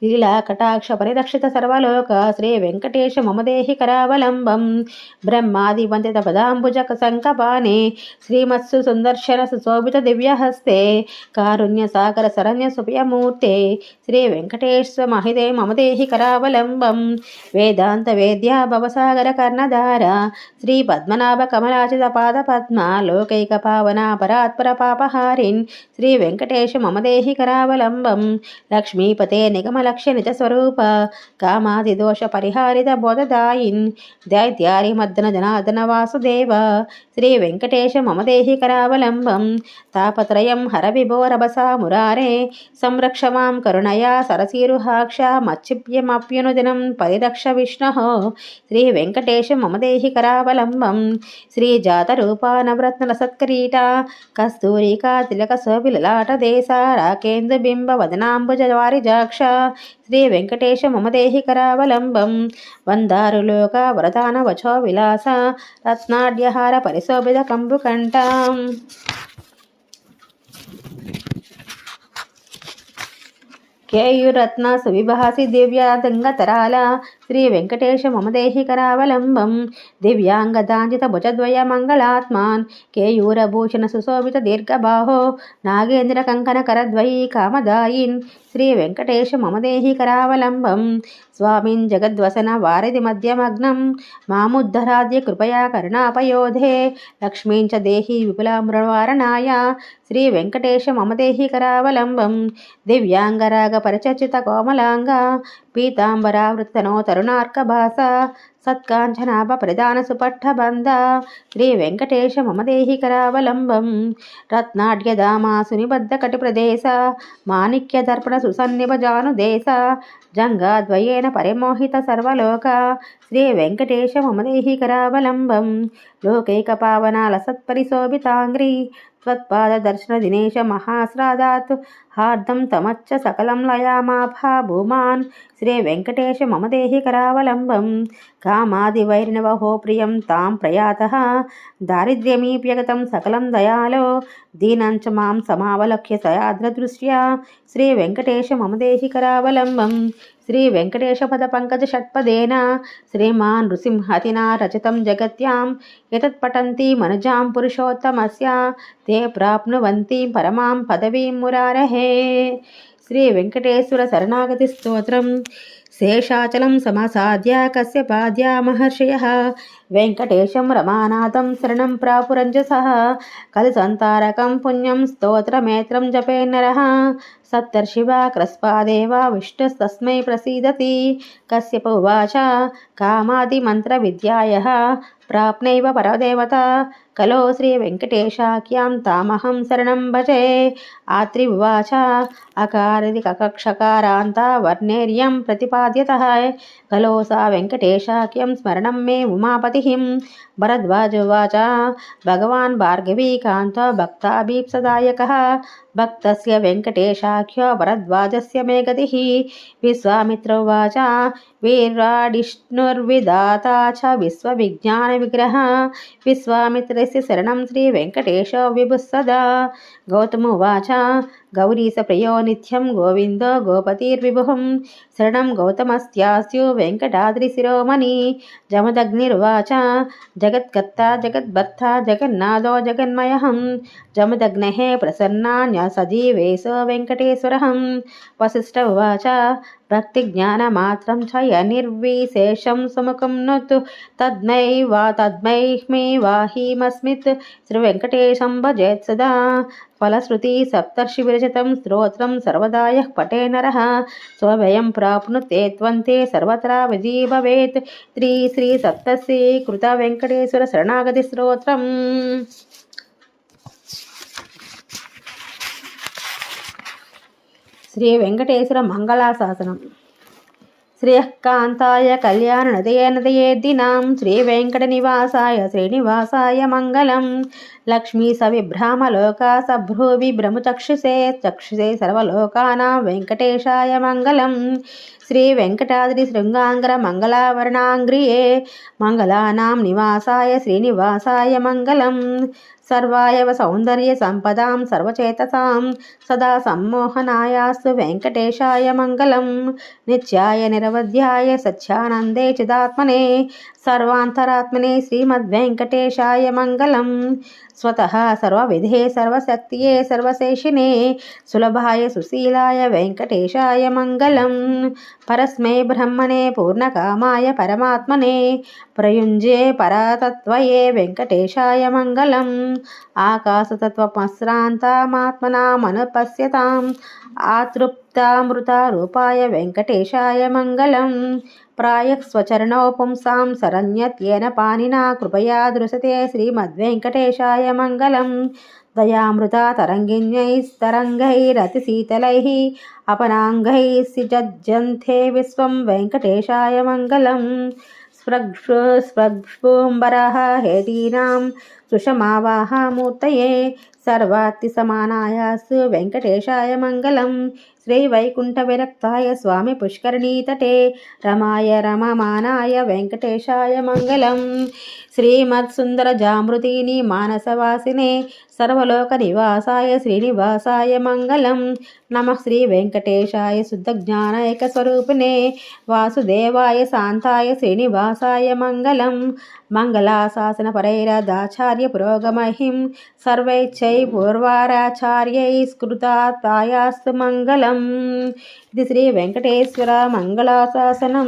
S1: లీలా కటాక్ష పరిరక్షిత సర్వలోక శ్రీ వెంకటేశ మమదేహి కరావలంబం బ్రహ్మాది వందిత పదాంబుజ సంకపానే శ్రీమత్సు సుందర్శన సుశోభిత దివ్యహస్త नमस्ते कारुण्यसागर शरण्य सुप्रियमूर्ते श्री वेंकटेश्वर महिदे मम देहि करावलंबं वेदांत वेद्या भवसागर कर्णधार श्री पद्मनाभ कमलाचित पाद पद्मा लोकैक पावना परात्पर पापहारिन् श्री वेंकटेश मम देहि करावलंबं लक्ष्मीपते निगमलक्ष्य निज स्वरूप कामादिदोष परिहारित बोधदायिन् दैत्यारि मद्दन जनार्दन वासुदेव श्री वेंकटेश मम देहि करावलंबं तापत्रयं हर विभोरभसा मुरारे संरक्ष मां करुणया सरसीरुहाक्ष मच्छिप्यमप्यनुदिनं परिरक्ष विष्णुः श्री वेंकटेश मम देहि करावलंबं श्री जातरूपा नवरत्नलसत्करीटा कस्तूरिका तिलक शोभिललाट देसा राकेन्दुबिम्ब वदनाम्बुजवारिजाक्ष श्री वेंकटेश मम देहि करावलंबं वंदारुलोक वरदान वचो विलास रत्नाढ्यहार परिशोभित कंबुकंठां केयुरत्न सुविभासि दिव्यादङ्गतराल श्री वेंकटेश मम देहि करावलंबं दिव्यांगदांजित भुजद्वय मंगलात्मान् केयूरभूषण सुशोभित दीर्घबाहो नागेन्द्र कंकन करद्वयी कामदायिन् श्री वेंकटेश मम देहि करावलंबं स्वामिन् जगद्वसन वारिधि मध्यमग्नं मामुद्धराद्य कृपया करुणापयोधे लक्ष्मीं च देहि विपुलामृणवारणाय श्री वेंकटेश मम देहि करावलंबं दिव्यांगराग परिचर्चित कोमलांग पीतांबरावृत्तनो तरुणार्कभास सत्कांचनाभ प्रधान सुपट्टबंध श्री वेंकटेश मम देहि करावलंबं रत्नाढ्यदामासु निबद्ध कटिप्रदेश माणिक्य दर्पण सुसन्निभ जानुदेश जंगाद्वयेन परिमोहित सर्वलोक श्री वेंकटेश मम देहि करावलंबं लोकैकपावना लसत्परिशोभितांग्री त्वत्पाददर्शन दिनेश महाश्रादात् हार्दं तमच्च सकलं लयामाभा भूमान् श्री वेंकटेश मम देहि करावलंबं कामादिवैर्नवहो प्रियं तां प्रयातः दारिद्र्यमीप्यगतं सकलं दयालो दीनं च मां समावलक्ष्य सयाद्रदृष्ट्या श्री वेंकटेश मम देहि करावलंबं श्री वेंकटेश पद पंकज षट्पदेन श्रीमान् नृसिंहतिना रचितं जगत्यां एतत् पठन्ति मनुजां पुरुषोत्तमस्य ते प्राप्नुवन्ति परमां पदवीं मुरारेः श्री वेंकटेश्वर शरणागति स्तोत्रम् शेषाचलं समासाद्य कस्य पाद्या महर्षयः वेंकटेशं रमानाथं शरणं प्रापुरञ्जसः कलिसन्तारकं पुण्यं स्तोत्रमेत्रं जपे नरः सप्तर्षिवा क्रस्पादेवा विष्णुस्तस्मै प्रसीदति कश्यप उवाच कामादिमन्त्रविद्यायः प्राप्नैव परदेवता कलो श्री वेंकटेशाख्यां तामहं शरणं भजे आत्रि उवाच अकारिति ककक्षकारान्ता वर्णेर्यं प्रतिपाद्यतः कलो सा वेंकटेशाख्यं स्मरणं मे उमापतिः भरद्वाज उवाच भगवान् भार्गवीकान्तो भक्ताभीप्सदायकः भक्तस्य वेंकटेशाख्यो भरद्वाजस्य मे गतिः विश्वामित्र उवाच वीराडिष्णुर्विधाता च विश्वविज्ञानविग्रह विश्वामित्रस्य शरणं श्री वेंकटेशो विभुः सदा गौतम उवाच गौरीशप्रियो नित्यं गोविन्दो गोपतिर्विभुं शरणं गौतमस्यास्यु वेंकटाद्रिशिरोमणि जमदग्निर्वाच जगत्कर्ता जगद्भर्ता जगन्नाथो जगन्मयः जमदग्नेः प्रसन्नान्य सजीवेशो वेंकटेश्वरः वसिष्ठ उवाच भक्तिज्ञानमात्रं च यनिर्विशेषं सुमुखं नुतु तद्मै मे वाहिमस्मित् श्रीवेङ्कटेशं भजेत् सदा फलश्रुति सप्तर्षिविरचितं स्तोत्रं सर्वदा यः पठे नरः स्वभयं प्राप्नुते त्वन्ते सर्वत्र विजयी भवेत् श्री सप्तस्य कृत वेंकटेश्वर शरणागति स्तोत्रम् श्री वेंकटेश्वर मंगलाशासनम् श्रेयःकान्ताय कल्याणनदये नदये दिनां श्रीवेङ्कटनिवासाय श्रीनिवासाय मङ्गलम् लक्ष्मी सविभ्रामलोका सभ्रूविभ्रमुचक्षुषे चक्षुषे सर्वलोकानां वेङ्कटेशाय मङ्गलम् श्रीवेङ्कटाद्रिशृङ्गाङ्गरमङ्गलावर्णाङ्ग्रिये मङ्गलानां निवासाय श्रीनिवासाय मङ्गलम् सर्वायव सौन्दर्यसम्पदां सर्वचेतसां सदा सम्मोहनायास्तु वेङ्कटेशाय मङ्गलम् नित्याय निरवध्याय सच्चानन्दे चिदात्मने सर्वान्तरात्मने श्रीमद्वेङ्कटेशाय मङ्गलम् स्वतः सर्वविधे सर्वशक्तिये सर्वशेषिने सुलभाय सुशीलाय वेङ्कटेशाय मङ्गलम्। परस्मै ब्रह्मणे पूर्णकामाय परमात्मने प्रयुञ्जे परातत्त्वये वेङ्कटेशाय मङ्गलम्। आकाशतत्त्वमश्रान्तामात्मनामनुपश्यताम् आतृप्तामृतारूपाय वेङ्कटेशाय मङ्गलम्। प्रायः स्वचरणौ पुंसां शरण्यत्येन पाणिना कृपया दृशते श्रीमद्वेङ्कटेशाय मङ्गलम्। दयामृता तरङ्गिण्यैस्तरङ्गैरतिशीतलैः अपनाङ्गैः सिजज्जन्ते विश्वं वेङ्कटेशाय मङ्गलम्। स्प्रग्स्फुम्बरः हेतीनां सुषमावाहमूर्तये सर्वातिसमानायास्तु वेङ्कटेशाय मङ्गलम्। श्रीवैकुण्ठविरक्ताय स्वामी पुष्करणीतटे रमाय रममानाय वेङ्कटेशाय मङ्गलम्। श्रीमत्सुन्दरजामृतीनि मानसवासिने सर्वलोकनिवासाय श्रीनिवासाय मङ्गलम्। नमः श्रीवेङ्कटेशाय शुद्धज्ञानैकस्वरूपिणे वासुदेवाय शान्ताय श्रीनिवासाय मङ्गलम्। मङ्गलाशासनपरैरदाचार्यपुरोगमहिं सर्वैश्चै पूर्वाराचार्यैः स्कृतातायास्तु मङ्गलम्। ఇది శ్రీ వెంకటేశ్వర మంగళాశాసనం।